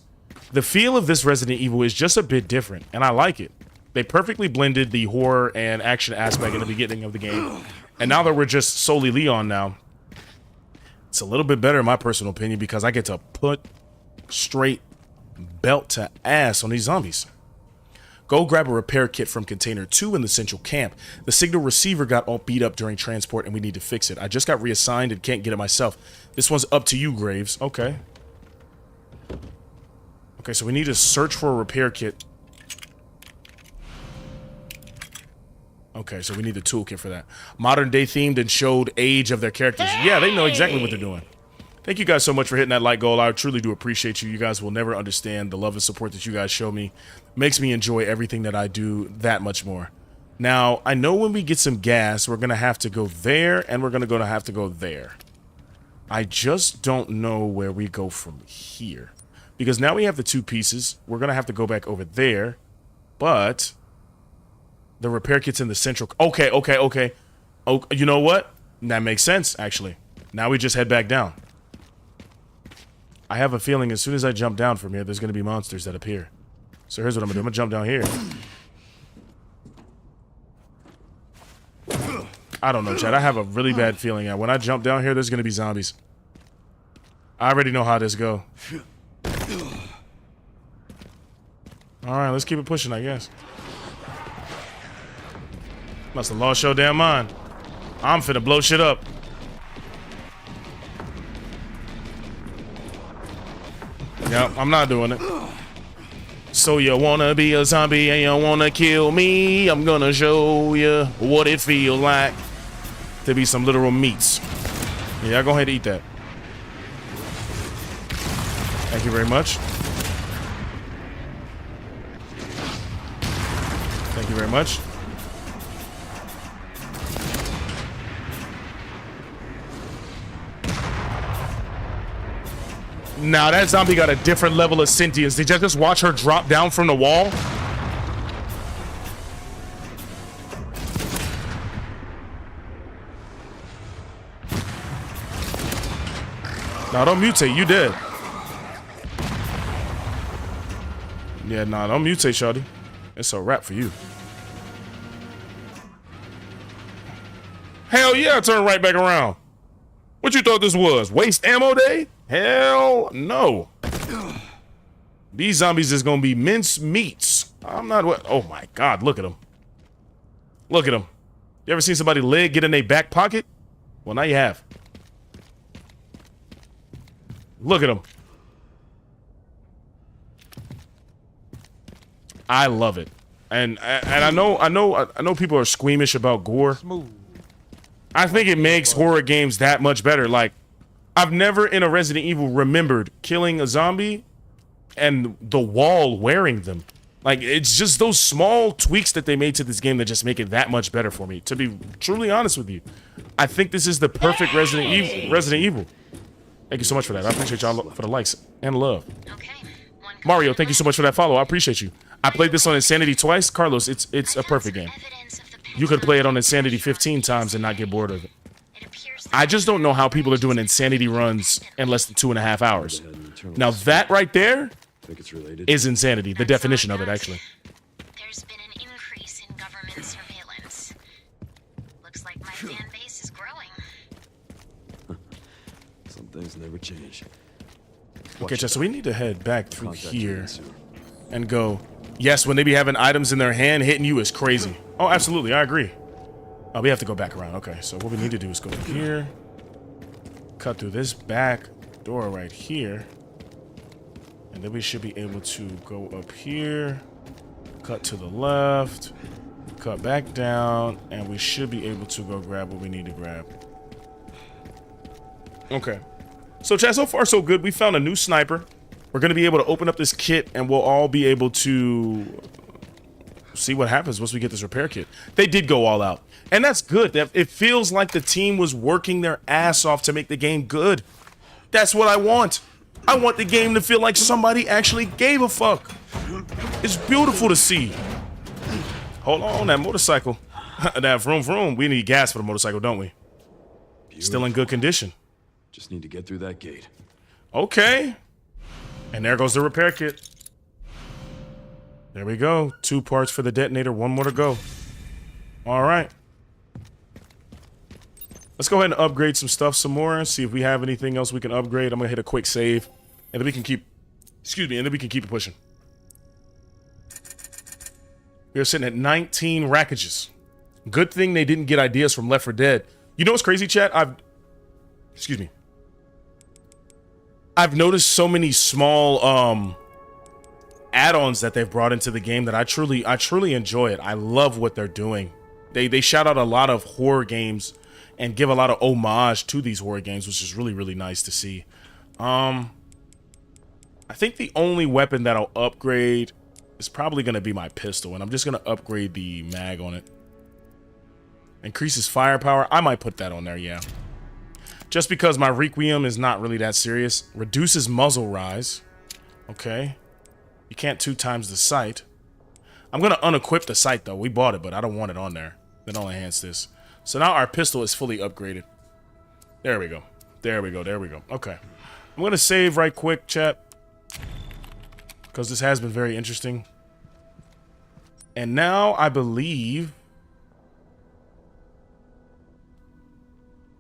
The feel of this Resident Evil is just a bit different, and I like it. They perfectly blended the horror and action aspect in the beginning of the game. And now that we're just solely Leon now, it's a little bit better in my personal opinion because I get to put straight belt to ass on these zombies. Go grab a repair kit from Container 2 in the central camp. The signal receiver got all beat up during transport and we need to fix it. I just got reassigned and can't get it myself. This one's up to you, Graves. Okay. Okay, so we need to search for a repair kit. Okay, so we need the toolkit for that. Modern day themed and showed age of their characters. Yeah, they know exactly what they're doing. Thank you guys so much for hitting that like goal. I truly do appreciate you. You guys will never understand the love and support that you guys show me. Makes me enjoy everything that I do that much more. Now, I know when we get some gas, we're going to have to go there and we're going to have to go there. I just don't know where we go from here. Because now we have the two pieces. We're going to have to go back over there. But the repair kit's in the central. Okay. Oh, you know what? That makes sense, actually. Now we just head back down. I have a feeling as soon as I jump down from here, there's going to be monsters that appear. So here's what I'm going to do. I'm going to jump down here. I don't know, Chad. I have a really bad feeling that when I jump down here, there's going to be zombies. I already know how this go. Alright, let's keep it pushing, I guess. Must have lost your damn mind. I'm finna blow shit up. Yep, I'm not doing it. So you wanna be a zombie and you wanna kill me? I'm gonna show you what it feels like to be some literal meats. Yeah, go ahead and eat that. Thank you very much. Thank you very much. Now that zombie got a different level of sentience. Did you just watch her drop down from the wall? Now don't mutate, you dead. Yeah, nah, don't mutate, shawty. It's a wrap for you. Hell yeah, I turned right back around. What you thought this was? Waste ammo day? Hell no. These zombies is gonna be minced meats. I'm not what. Oh my god, look at them. Look at them. You ever seen somebody's leg get in their back pocket? Well, now you have. Look at them. I love it. And I know people are squeamish about gore. Smooth. I think it makes horror games that much better. Like, I've never in a Resident Evil remembered killing a zombie and the wall wearing them. Like, it's just those small tweaks that they made to this game that just make it that much better for me. To be truly honest with you, I think this is the perfect Resident Evil. Thank you so much for that. I appreciate y'all for the likes and love. Okay. Mario, thank you so much for that follow. I appreciate you. I played this on Insanity twice. Carlos, it's a perfect game. You could play it on Insanity 15 times and not get bored of it. I just don't know how people are doing Insanity runs in less than 2.5 hours. Now that right there is insanity. The definition of it, actually. There's been an increase in government surveillance. Looks like my fan base is growing. Some things never change. Okay, so we need to head back through here and go. Yes, when they be having items in their hand, hitting you is crazy. Oh, absolutely, I agree. Oh, we have to go back around. Okay, so what we need to do is go here, cut through this back door right here, and then we should be able to go up here, cut to the left, cut back down, and we should be able to go grab what we need to grab. Okay. So, chat, so far so good. We found a new sniper. We're going to be able to open up this kit, and we'll all be able to see what happens once we get this repair kit. They did go all out, and that's good. It feels like the team was working their ass off to make the game good. That's what I want. I want the game to feel like somebody actually gave a fuck. It's beautiful to see. Hold on, that motorcycle. That vroom vroom. We need gas for the motorcycle, don't we? Still in good condition. Just need to get through that gate. Okay. And there goes the repair kit. There we go. 2 parts for the detonator. 1 more to go. All right. Let's go ahead and upgrade some stuff some more. See if we have anything else we can upgrade. I'm going to hit a quick save. And then we can keep... Excuse me. And then we can keep it pushing. We are sitting at 19 rackages. Good thing they didn't get ideas from Left 4 Dead. You know what's crazy, chat? Excuse me. I've noticed so many small add-ons that they've brought into the game that I truly enjoy it. I love what they're doing. They shout out a lot of horror games and give a lot of homage to these horror games, which is really, really nice to see. I think the only weapon that I'll upgrade is probably going to be my pistol, and I'm just going to upgrade the mag on it. Increases firepower. I might put that on there, yeah. Just because my Requiem is not really that serious. Reduces muzzle rise. Okay. You can't 2 times the sight. I'm going to unequip the sight, though. We bought it, but I don't want it on there. Then I'll enhance this. So now our pistol is fully upgraded. There we go. There we go. There we go. Okay. I'm going to save right quick, chat. Because this has been very interesting. And now I believe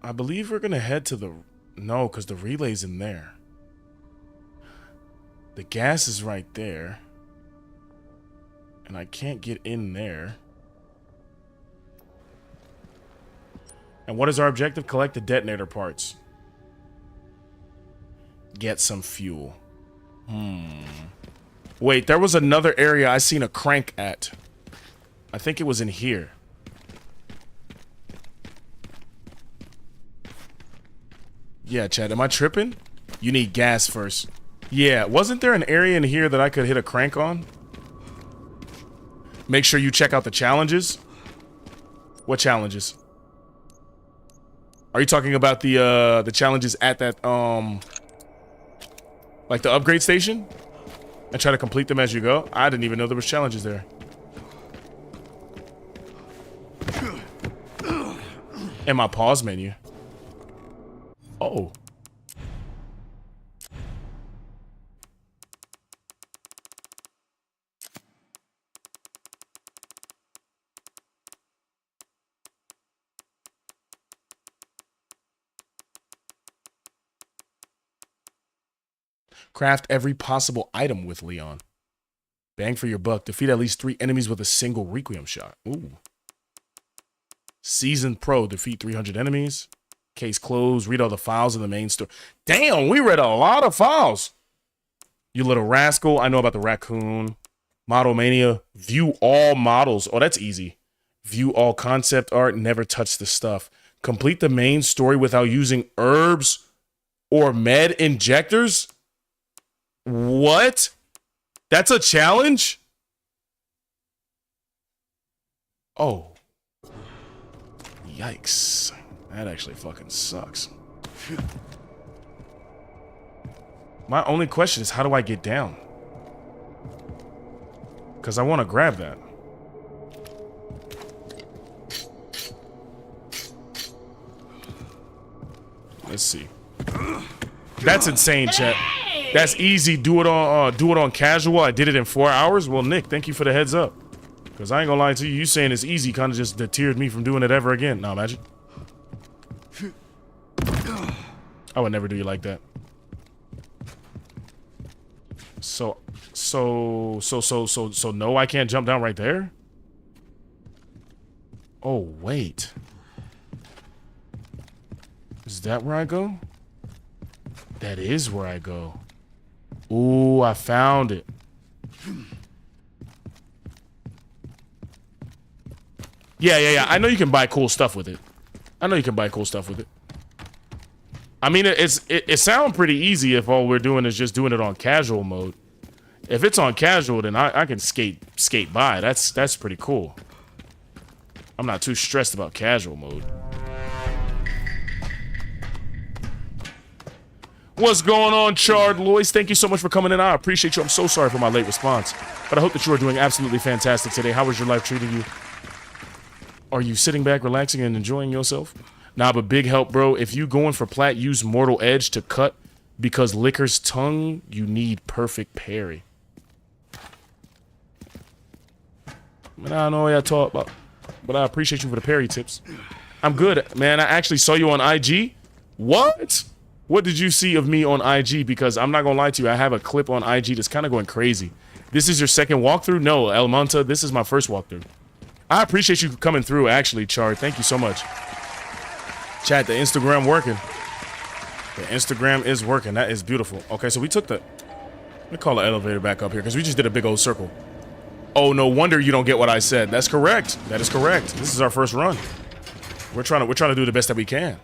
we're going to head to the... No, because the relay's in there. The gas is right there. And I can't get in there. And what is our objective? Collect the detonator parts. Get some fuel. Wait, there was another area I seen a crank at. I think it was in here. Yeah, Chad, am I tripping? You need gas first. Yeah, wasn't there an area in here that I could hit a crank on? Make sure you check out the challenges. What challenges? Are you talking about the challenges at that like the upgrade station? And try to complete them as you go? I didn't even know there was challenges there. And my pause menu. Oh. Craft every possible item with Leon. Bang for your buck. Defeat at least 3 enemies with a single Requiem shot. Ooh. Seasoned Pro. Defeat 300 enemies. Case closed. Read all the files in the main store. Damn, we read a lot of files. You little rascal. I know about the raccoon. Model Mania. View all models. Oh, that's easy. View all concept art. Never touch the stuff. Complete the main story without using herbs or med injectors. What? That's a challenge? Oh. Yikes. That actually fucking sucks. My only question is, how do I get down? Because I want to grab that. Let's see. That's insane, chat. That's easy. Do it on casual. I did it in 4 hours. Well, Nick, thank you for the heads up. Because I ain't gonna lie to you. You saying it's easy kind of just deterred me from doing it ever again. Now imagine. I would never do you like that. So no, I can't jump down right there? Oh, wait. Is that where I go? That is where I go. Ooh, I found it. Yeah. I know you can buy cool stuff with it. I mean, it sounds pretty easy if all we're doing is just doing it on casual mode. If it's on casual, then I can skate by. That's pretty cool. I'm not too stressed about casual mode. What's going on, Chard Lois? Thank you so much for coming in. I appreciate you. I'm so sorry for my late response, but I hope that you are doing absolutely fantastic today. How is your life treating you? Are you sitting back, relaxing, and enjoying yourself? Nah, but big help, bro. If you going for plat, use Mortal Edge to cut, because Licker's tongue, you need perfect parry. Man, I don't know what y'all talk about, but I appreciate you for the parry tips. I'm good, man. I actually saw you on IG. What? What did you see of me on IG? Because I'm not gonna lie to you, I have a clip on IG that's kind of going crazy. This is your second walkthrough? No, El Monta, this is my first walkthrough. I appreciate you coming through, actually, Char. Thank you so much. Chat, the Instagram working. The Instagram is working. That is beautiful. Okay, so we took the... Let me call the elevator back up here, because we just did a big old circle. Oh, no wonder you don't get what I said. That's correct. That is correct. This is our first run. We're trying to do the best that we can.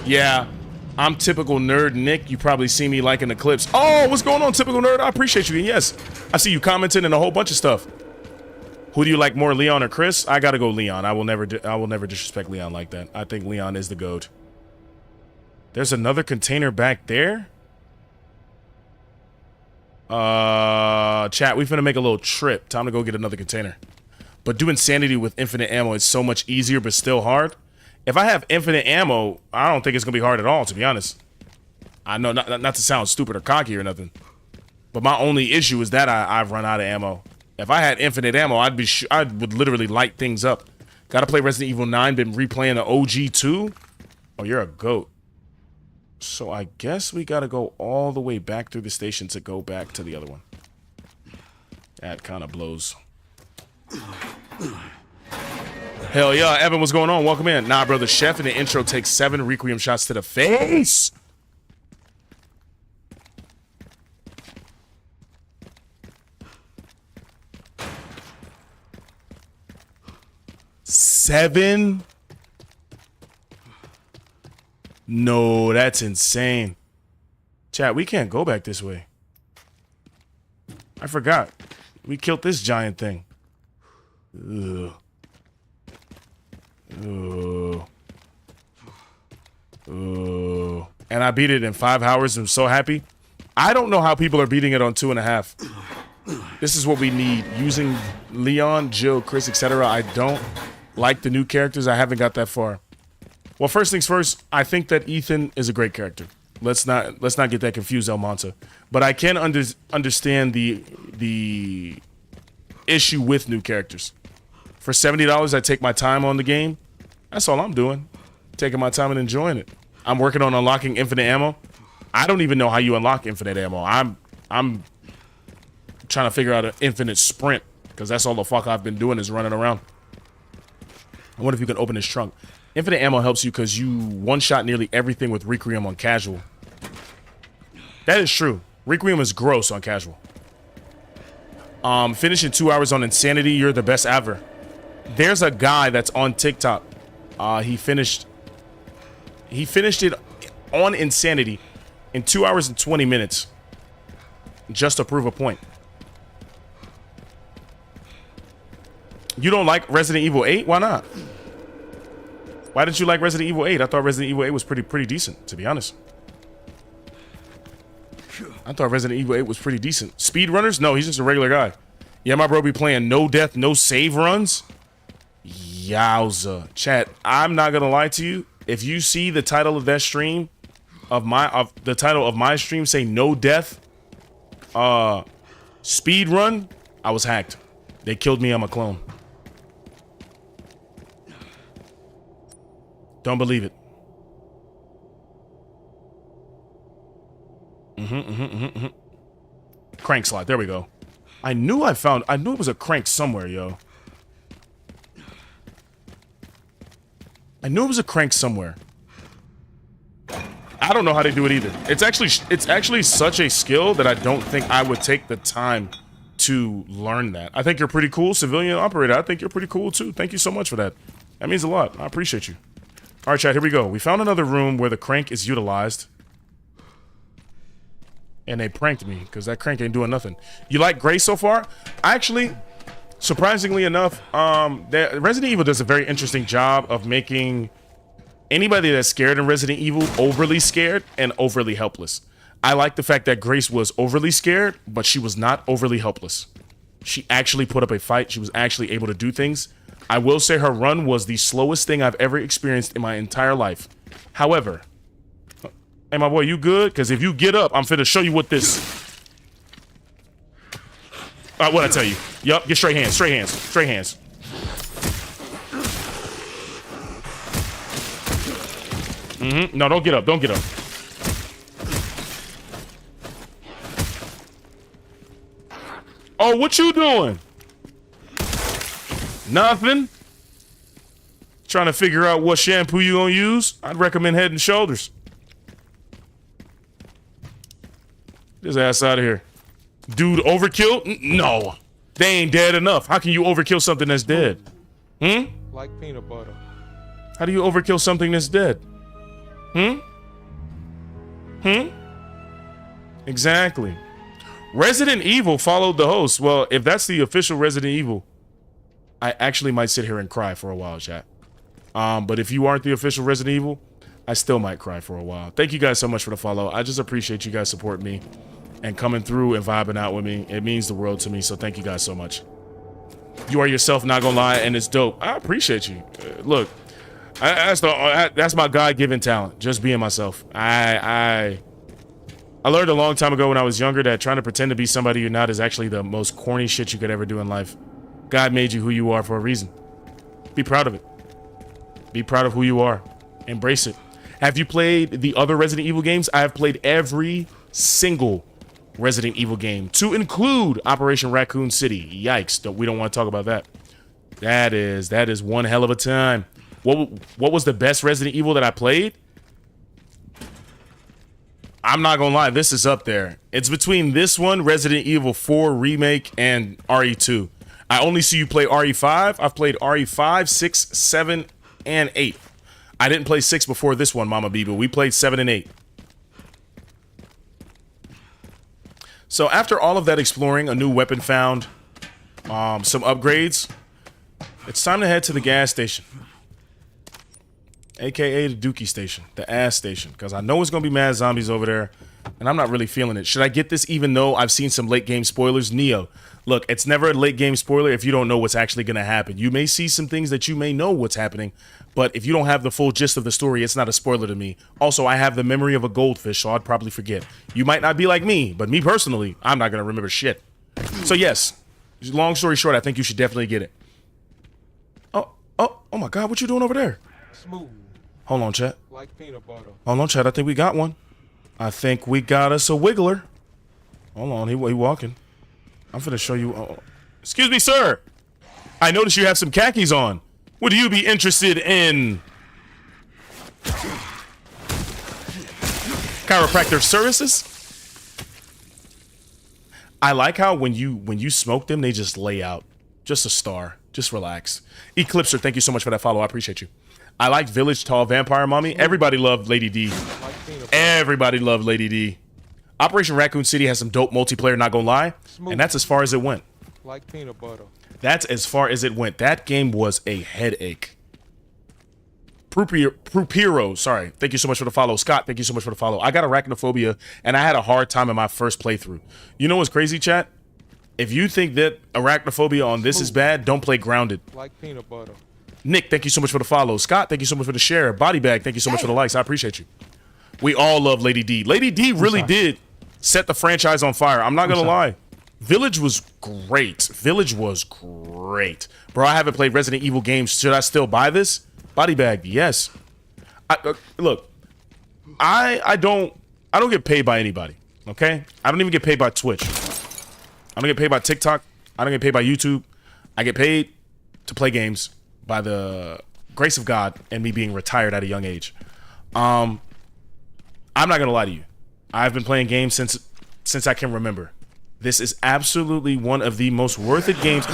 Yeah, I'm typical nerd Nick. You probably see me liking the clips. Oh, what's going on, typical nerd? I appreciate you. And yes, I see you commenting and a whole bunch of stuff. Who do you like more, Leon or Chris? I gotta go Leon. I will never disrespect Leon like that. I think Leon is the GOAT. There's another container back there. Chat, we finna make a little trip. Time to go get another container. But doing Sanity with infinite ammo is so much easier, but still hard. If I have infinite ammo, I don't think it's gonna be hard at all, to be honest. I know not to sound stupid or cocky or nothing, but my only issue is that I've run out of ammo. If I had infinite ammo, I would literally light things up. Gotta play Resident Evil 9. Been replaying the OG 2. Oh, you're a GOAT. So I guess we gotta go all the way back through the station to go back to the other one. That kind of blows. Hell yeah, Evan, what's going on? Welcome in. Nah, brother, Chef in the intro takes 7 Requiem shots to the face. Seven? No, that's insane. Chat, we can't go back this way. I forgot. We killed this giant thing. Ugh. Ugh. Ugh. And I beat it in 5 hours. I'm so happy. I don't know how people are beating it on 2.5. This is what we need. Using Leon, Jill, Chris, etc. I don't like the new characters. I haven't got that far. Well, first things first, I think that Ethan is a great character. Let's not get that confused, El Monta. But I can understand the issue with new characters. For $70, I take my time on the game. That's all I'm doing. Taking my time and enjoying it. I'm working on unlocking infinite ammo. I don't even know how you unlock infinite ammo. I'm trying to figure out an infinite sprint, because that's all the fuck I've been doing is running around. I wonder if you can open this trunk. Infinite ammo helps you because you one-shot nearly everything with Requiem on casual. That is true. Requiem is gross on casual. Finishing 2 hours on Insanity, you're the best ever. There's a guy that's on TikTok. He finished it on Insanity in 2 hours and 20 minutes. Just to prove a point. You don't like Resident Evil 8? Why not? Why didn't you like Resident Evil 8? I thought Resident Evil 8 was pretty decent, to be honest. I thought Resident Evil 8 was pretty decent. Speedrunners? No, he's just a regular guy. Yeah, my bro be playing no death, no save runs. Yowza. Chat, I'm not gonna lie to you. If you see the title of that stream, the title of my stream say no death, speed run, I was hacked. They killed me, I'm a clone. Don't believe it. Crank slot, there we go. I knew it was a crank somewhere, yo. I knew it was a crank somewhere. I don't know how they do it either. It's actually such a skill that I don't think I would take the time to learn that. I think you're pretty cool, civilian operator. I think you're pretty cool too. Thank you so much for that. That means a lot. I appreciate you. All right, chat, here we go. We found another room where the crank is utilized. And they pranked me because that crank ain't doing nothing. You like Grace so far? Actually, surprisingly enough, Resident Evil does a very interesting job of making anybody that's scared in Resident Evil overly scared and overly helpless. I like the fact that Grace was overly scared, but she was not overly helpless. She actually put up a fight. She was actually able to do things. I will say her run was the slowest thing I've ever experienced in my entire life. However, hey, my boy, you good? Because if you get up, I'm finna show you what this... What'd I tell you? Yup, get straight hands, straight hands, straight hands. No, don't get up, don't get up. Oh, what you doing? Nothing. Trying to figure out what shampoo you gonna use? I'd recommend Head and Shoulders. Get his ass out of here. Dude, overkill? No. They ain't dead enough. How can you overkill something that's dead? Like peanut butter. How do you overkill something that's dead? Exactly. Resident Evil followed the host. Well, if that's the official Resident Evil, I actually might sit here and cry for a while, chat. But if you aren't the official Resident Evil, I still might cry for a while. Thank you guys so much for the follow. I just appreciate you guys supporting me and coming through and vibing out with me. It means the world to me, so thank you guys so much. You are yourself, not gonna lie, and it's dope. I appreciate you. Look, that's my God-given talent, just being myself. I learned a long time ago when I was younger that trying to pretend to be somebody you're not is actually the most corny shit you could ever do in life. God made you who you are for a reason. Be proud of it. Be proud of who you are. Embrace it. Have you played the other Resident Evil games? I have played every single Resident Evil game, to include Operation Raccoon City. Yikes! We don't want to talk about that. That is one hell of a time. What was the best Resident Evil that I played? I'm not gonna lie, this is up there. It's between this one, Resident Evil 4 Remake, and RE2. I only see you play RE5. I've played RE5, 6, 7, and 8. I didn't play 6 before this one, Mama B, but we played 7 and 8. So after all of that exploring, a new weapon found, some upgrades, it's time to head to the gas station. AKA the Dookie station, the ass station, because I know it's going to be mad zombies over there, and I'm not really feeling it. Should I get this even though I've seen some late game spoilers? Neo, look, it's never a late game spoiler if you don't know what's actually going to happen. You may see some things that you may know what's happening, but if you don't have the full gist of the story, it's not a spoiler to me. Also, I have the memory of a goldfish, so I'd probably forget. You might not be like me, but me personally, I'm not going to remember shit. So yes, long story short, I think you should definitely get it. Oh my God, what you doing over there? Smooth. Hold on, chat. Like peanut butter. Hold on, chat. I think we got one. I think we got us a wiggler. Hold on, he walking. I'm finna show you. Excuse me, sir. I noticed you have some khakis on. Would you be interested in chiropractor services? I like how when you smoke them, they just lay out. Just a star. Just relax. Eclipser, thank you so much for that follow. I appreciate you. I like Village Tall Vampire Mommy. Everybody loved Lady D. Everybody loved Lady D. Operation Raccoon City has some dope multiplayer, not gonna lie. And that's as far as it went. Like peanut butter. That's as far as it went. That game was a headache. Prupiro, sorry. Thank you so much for the follow. Scott, thank you so much for the follow. I got arachnophobia, and I had a hard time in my first playthrough. You know what's crazy, chat? If you think that arachnophobia on this is bad, don't play Grounded. Like peanut butter. Nick, thank you so much for the follow. Scott, thank you so much for the share. Body Bag, thank you so much for the likes. I appreciate you. We all love Lady D. Lady D really did set the franchise on fire. I'm not going to lie. Village was great. Village was great. Bro, I haven't played Resident Evil games. Should I still buy this? Body Bag, yes. Look, I don't get paid by anybody, okay? I don't even get paid by Twitch. I don't get paid by TikTok. I don't get paid by YouTube. I get paid to play games by the grace of God and me being retired at a young age. I'm not gonna lie to you. I've been playing games since I can remember. This is absolutely one of the most worth it games.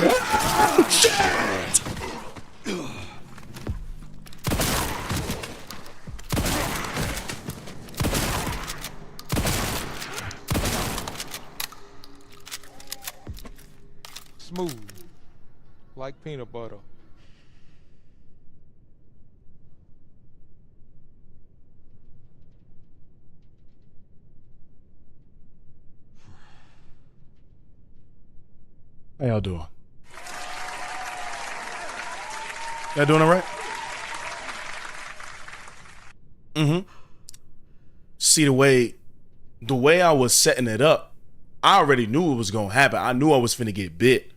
Smooth. Like peanut butter. How y'all doing? Y'all doing all right? Mm-hmm. See, the way I was setting it up, I already knew it was going to happen. I knew I was finna get bit,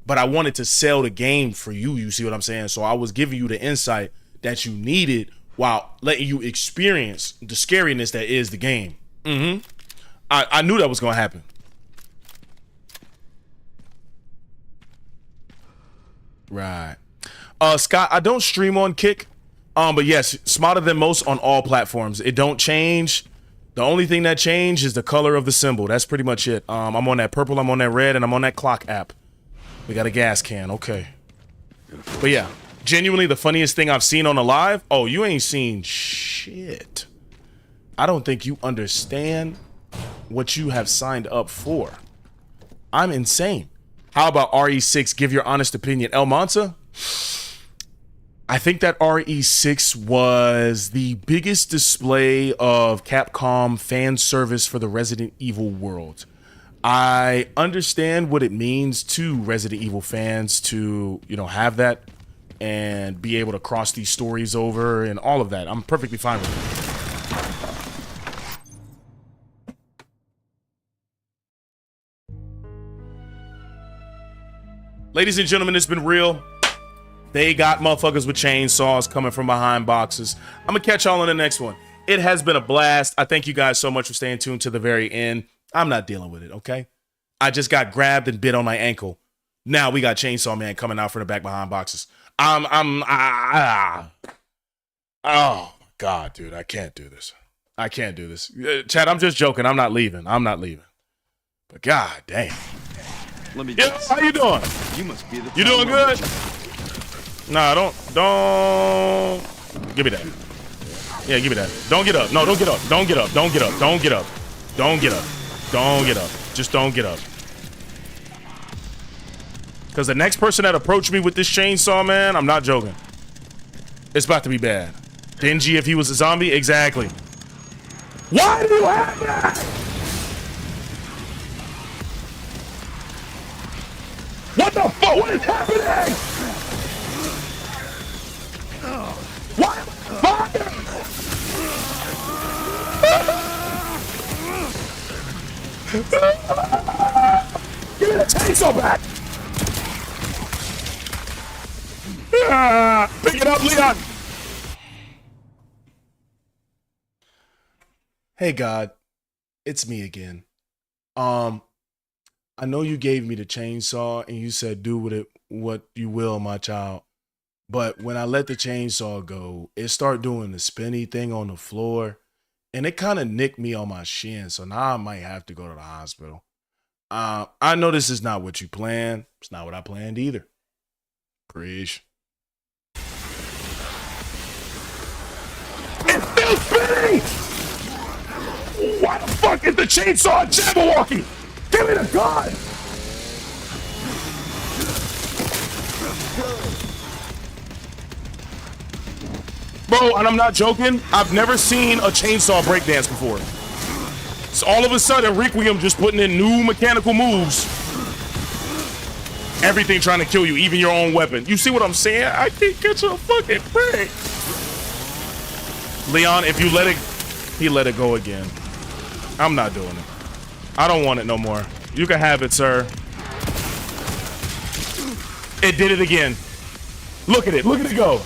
but I wanted to sell the game for you. You see what I'm saying? So I was giving you the insight that you needed while letting you experience the scariness that is the game. I knew that was going to happen. Right. Scott, I don't stream on Kick. But yes, Smarter Than Most on all platforms. It don't change. The only thing that changed is the color of the symbol. That's pretty much it. I'm on that purple, I'm on that red, and I'm on that clock app. We got a gas can, okay. But yeah, genuinely the funniest thing I've seen on a live. Oh, you ain't seen shit. I don't think you understand what you have signed up for. I'm insane. How about RE6? Give your honest opinion. El Monta? I think that RE6 was the biggest display of Capcom fan service for the Resident Evil world. I understand what it means to Resident Evil fans to, you know, have that and be able to cross these stories over and all of that. I'm perfectly fine with it. Ladies and gentlemen, it's been real. They got motherfuckers with chainsaws coming from behind boxes. I'm gonna catch y'all on the next one. It has been a blast. I thank you guys so much for staying tuned to the very end. I'm not dealing with it, okay? I just got grabbed and bit on my ankle. Now we got Chainsaw Man coming out from the back behind boxes. Oh my God, dude, I can't do this. I can't do this. Chad, I'm just joking. I'm not leaving. I'm not leaving. But god damn. Let me Yeah, guess. how you doing? You must be the You doing good? Nah, don't. Give me that. Yeah, give me that. Don't get up. No, don't get up. Don't get up. Don't get up. Don't get up. Don't get up. Don't get up. Just don't get up. Because the next person that approached me with this chainsaw, man, I'm not joking. It's about to be bad. Dingy if he was a zombie? Exactly. Why do you have that? What the fuck? What is happening? What? Fire! Give me the chainsaw back! Pick it up, Leon! Hey, God. It's me again. I know you gave me the chainsaw and you said do with it what you will, my child. But when I let the chainsaw go, it started doing the spinny thing on the floor. And it kind of nicked me on my shin. So now I might have to go to the hospital. I know this is not what you planned. It's not what I planned either. Preach. It's still spinning! Why the fuck is the chainsaw a Jabberwocky? Give me the gun! Bro, and I'm not joking, I've never seen a chainsaw breakdance before. So all of a sudden, Requiem just putting in new mechanical moves. Everything trying to kill you, even your own weapon. You see what I'm saying? I can't catch a fucking break. Leon, if you let it, he let it go again. I'm not doing it. I don't want it no more. You can have it, sir. It did it again. Look at it. Look at it go.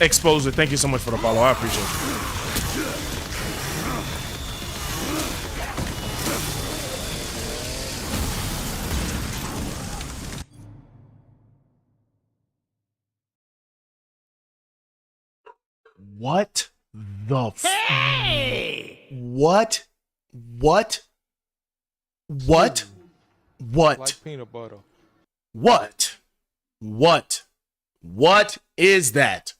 Exposure. Thank you so much for the follow. I appreciate it. What the hey! What? What? Like peanut butter. What? What is that?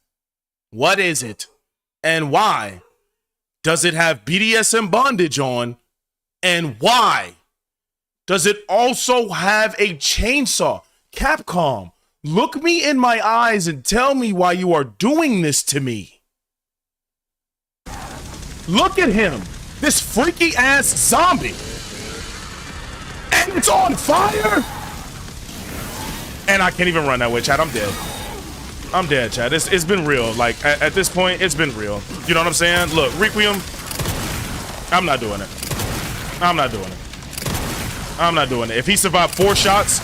What is it? And why? Does it have BDSM bondage on? And why? Does it also have a chainsaw? Capcom, look me in my eyes and tell me why you are doing this to me. Look at him, this freaky ass zombie. And it's on fire? And I can't even run that way, Chad. I'm dead. I'm dead, Chad. It's been real. Like, at this point, it's been real. You know what I'm saying? Look, Requiem, I'm not doing it. I'm not doing it. I'm not doing it. If he survived 4 shots,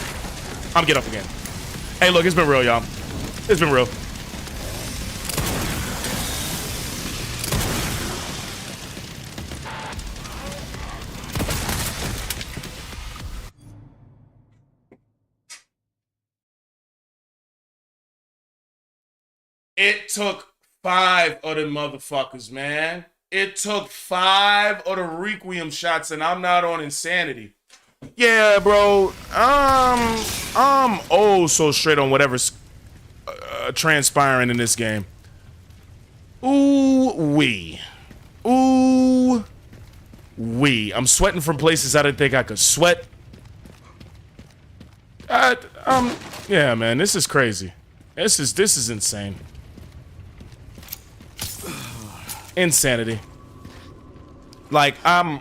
I'm getting up again. Hey, look, it's been real, y'all. It's been real. It took 5 of the motherfuckers, man. It took 5 of the Requiem shots, and I'm not on insanity. Yeah, bro. I'm oh so straight on whatever's transpiring in this game. Ooh wee. Ooh wee. I'm sweating from places I didn't think I could sweat. Yeah, man, this is crazy. This is insane. Insanity. Like, I'm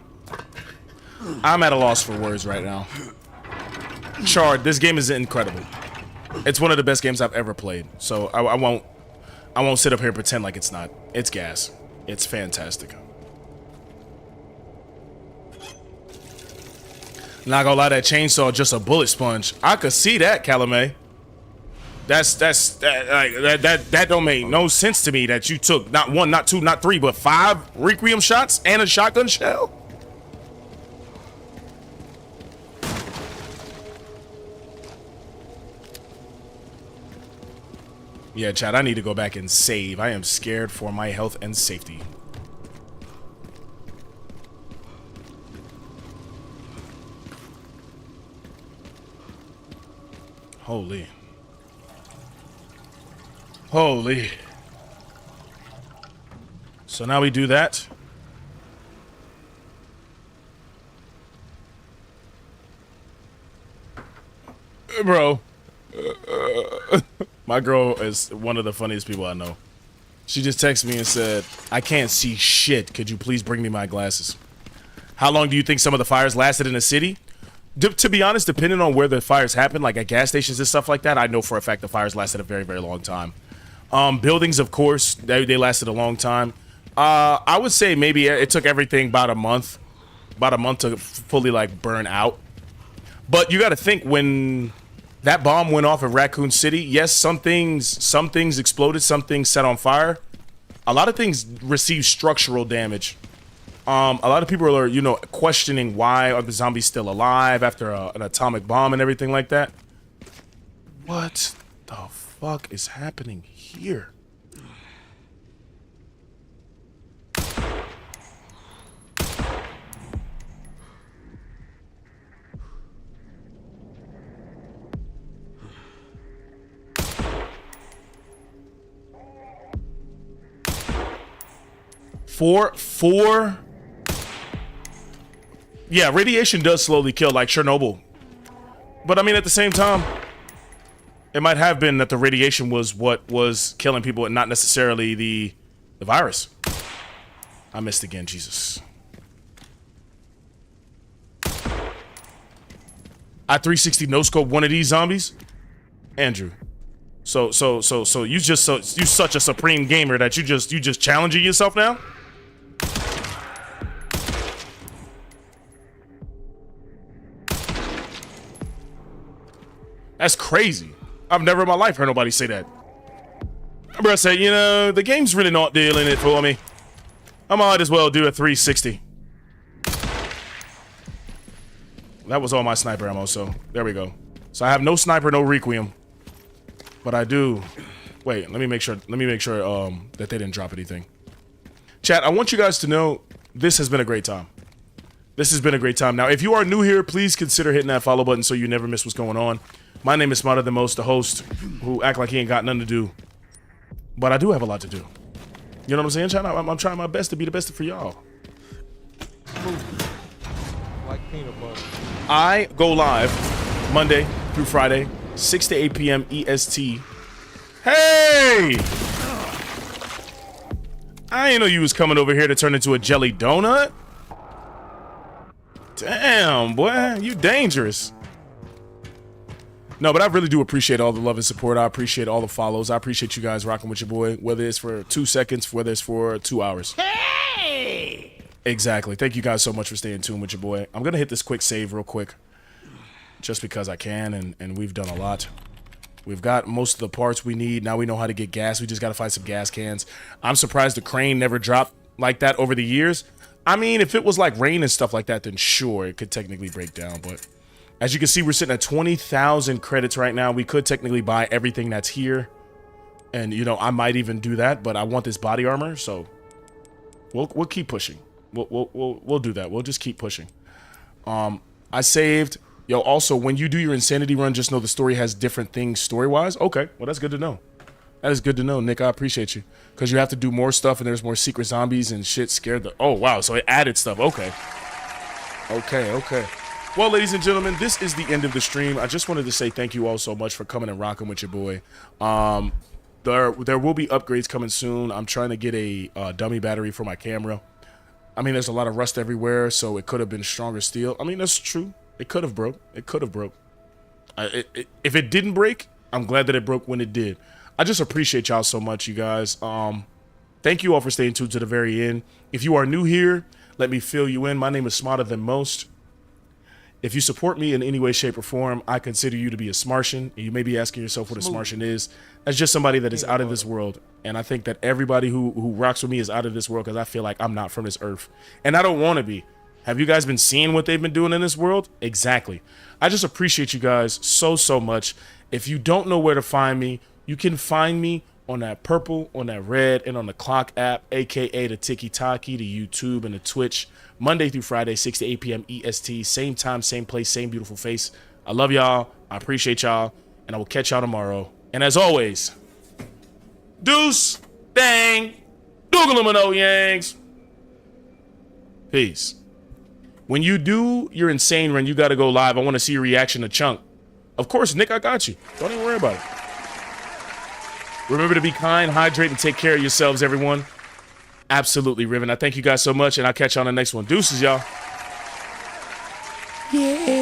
at a loss for words right now. Chard, this game is incredible. It's one of the best games I've ever played. So I won't sit up here and pretend like it's not. It's gas. It's fantastic. Not gonna lie, that chainsaw just a bullet sponge. I could see that, Calumet. That don't make no sense to me that you took not 1, not 2, not 3, but 5 Requiem shots and a shotgun shell. Yeah, Chad, I need to go back and save. I am scared for my health and safety. Holy. Holy. So now we do that. Bro. My girl is one of the funniest people I know. She just texted me and said, I can't see shit. Could you please bring me my glasses? How long do you think some of the fires lasted in the city? To be honest, depending on where the fires happened, like at gas stations and stuff like that, I know for a fact the fires lasted a very, very long time. Buildings, of course, they lasted a long time. I would say maybe it took everything about a month to fully like burn out. But you got to think, when that bomb went off in Raccoon City, yes, some things exploded, some things set on fire. A lot of things received structural damage. A lot of people are, you know, questioning why are the zombies still alive after an atomic bomb and everything like that. What the fuck is happening here? Four. Yeah, radiation does slowly kill, like Chernobyl. But I mean, at the same time, it might have been that the radiation was what was killing people and not necessarily the virus. I missed again, Jesus. I 360 no scope one of these zombies, Andrew. So you such a supreme gamer that you just challenging yourself now. That's crazy. I've never in my life heard nobody say that. Bro, say, you know, the game's really not dealing it for me. I might as well do a 360. That was all my sniper ammo, so there we go. So I have no sniper, no Requiem. But I do. Wait, let me make sure that they didn't drop anything. Chat, I want you guys to know this has been a great time. This has been a great time. Now, if you are new here, please consider hitting that follow button so you never miss what's going on. My name is Smarter Than Most, the host who act like he ain't got nothing to do. But I do have a lot to do. You know what I'm saying, chat? I'm trying my best to be the best for y'all. Like peanut butter. I go live Monday through Friday, 6 to 8 p.m. EST. Hey! I ain't know you was coming over here to turn into a jelly donut. Damn, boy, you dangerous. No, but I really do appreciate all the love and support. I appreciate all the follows. I appreciate you guys rocking with your boy, whether it's for 2 seconds, whether it's for 2 hours. Hey! Exactly. Thank you guys so much for staying tuned with your boy. I'm going to hit this quick save real quick, just because I can, and we've done a lot. We've got most of the parts we need. Now we know how to get gas. We just got to find some gas cans. I'm surprised the crane never dropped like that over the years. I mean, if it was like rain and stuff like that, then sure, it could technically break down, but... As you can see, we're sitting at 20,000 credits right now. We could technically buy everything that's here. And, you know, I might even do that, but I want this body armor, so we'll keep pushing. We'll do that. We'll just keep pushing. I saved. Yo, also, when you do your insanity run, just know the story has different things story-wise. Okay, well, that's good to know. That is good to know, Nick. I appreciate you. Because you have to do more stuff, and there's more secret zombies and shit scared the... Oh, wow, so it added stuff. Okay. Okay. Well, ladies and gentlemen, this is the end of the stream. I just wanted to say thank you all so much for coming and rocking with your boy. There will be upgrades coming soon. I'm trying to get a dummy battery for my camera. I mean, there's a lot of rust everywhere, so it could have been stronger steel. I mean, that's true. It could have broke. If it didn't break, I'm glad that it broke when it did. I just appreciate y'all so much, you guys. Thank you all for staying tuned to the very end. If you are new here, let me fill you in. My name is Smarter Than Most. If you support me in any way, shape, or form, I consider you to be a Smartian. You may be asking yourself what a Smartian is. That's just somebody that is out of this world. And I think that everybody who rocks with me is out of this world because I feel like I'm not from this earth. And I don't want to be. Have you guys been seeing what they've been doing in this world? Exactly. I just appreciate you guys so much. If you don't know where to find me, you can find me on that purple, on that red, and on the clock app, aka the Tiki-Taki, the YouTube, and the Twitch. Monday through Friday, 6 to 8 p.m. EST. Same time, same place, same beautiful face. I love y'all. I appreciate y'all. And I will catch y'all tomorrow. And as always, deuce, dang, doogalumino yangs. Peace. When you do your insane run, you got to go live. I want to see your reaction to Chunk. Of course, Nick, I got you. Don't even worry about it. Remember to be kind, hydrate, and take care of yourselves, everyone. Absolutely, Riven. I thank you guys so much, and I'll catch you on the next one. Deuces, y'all. Yeah.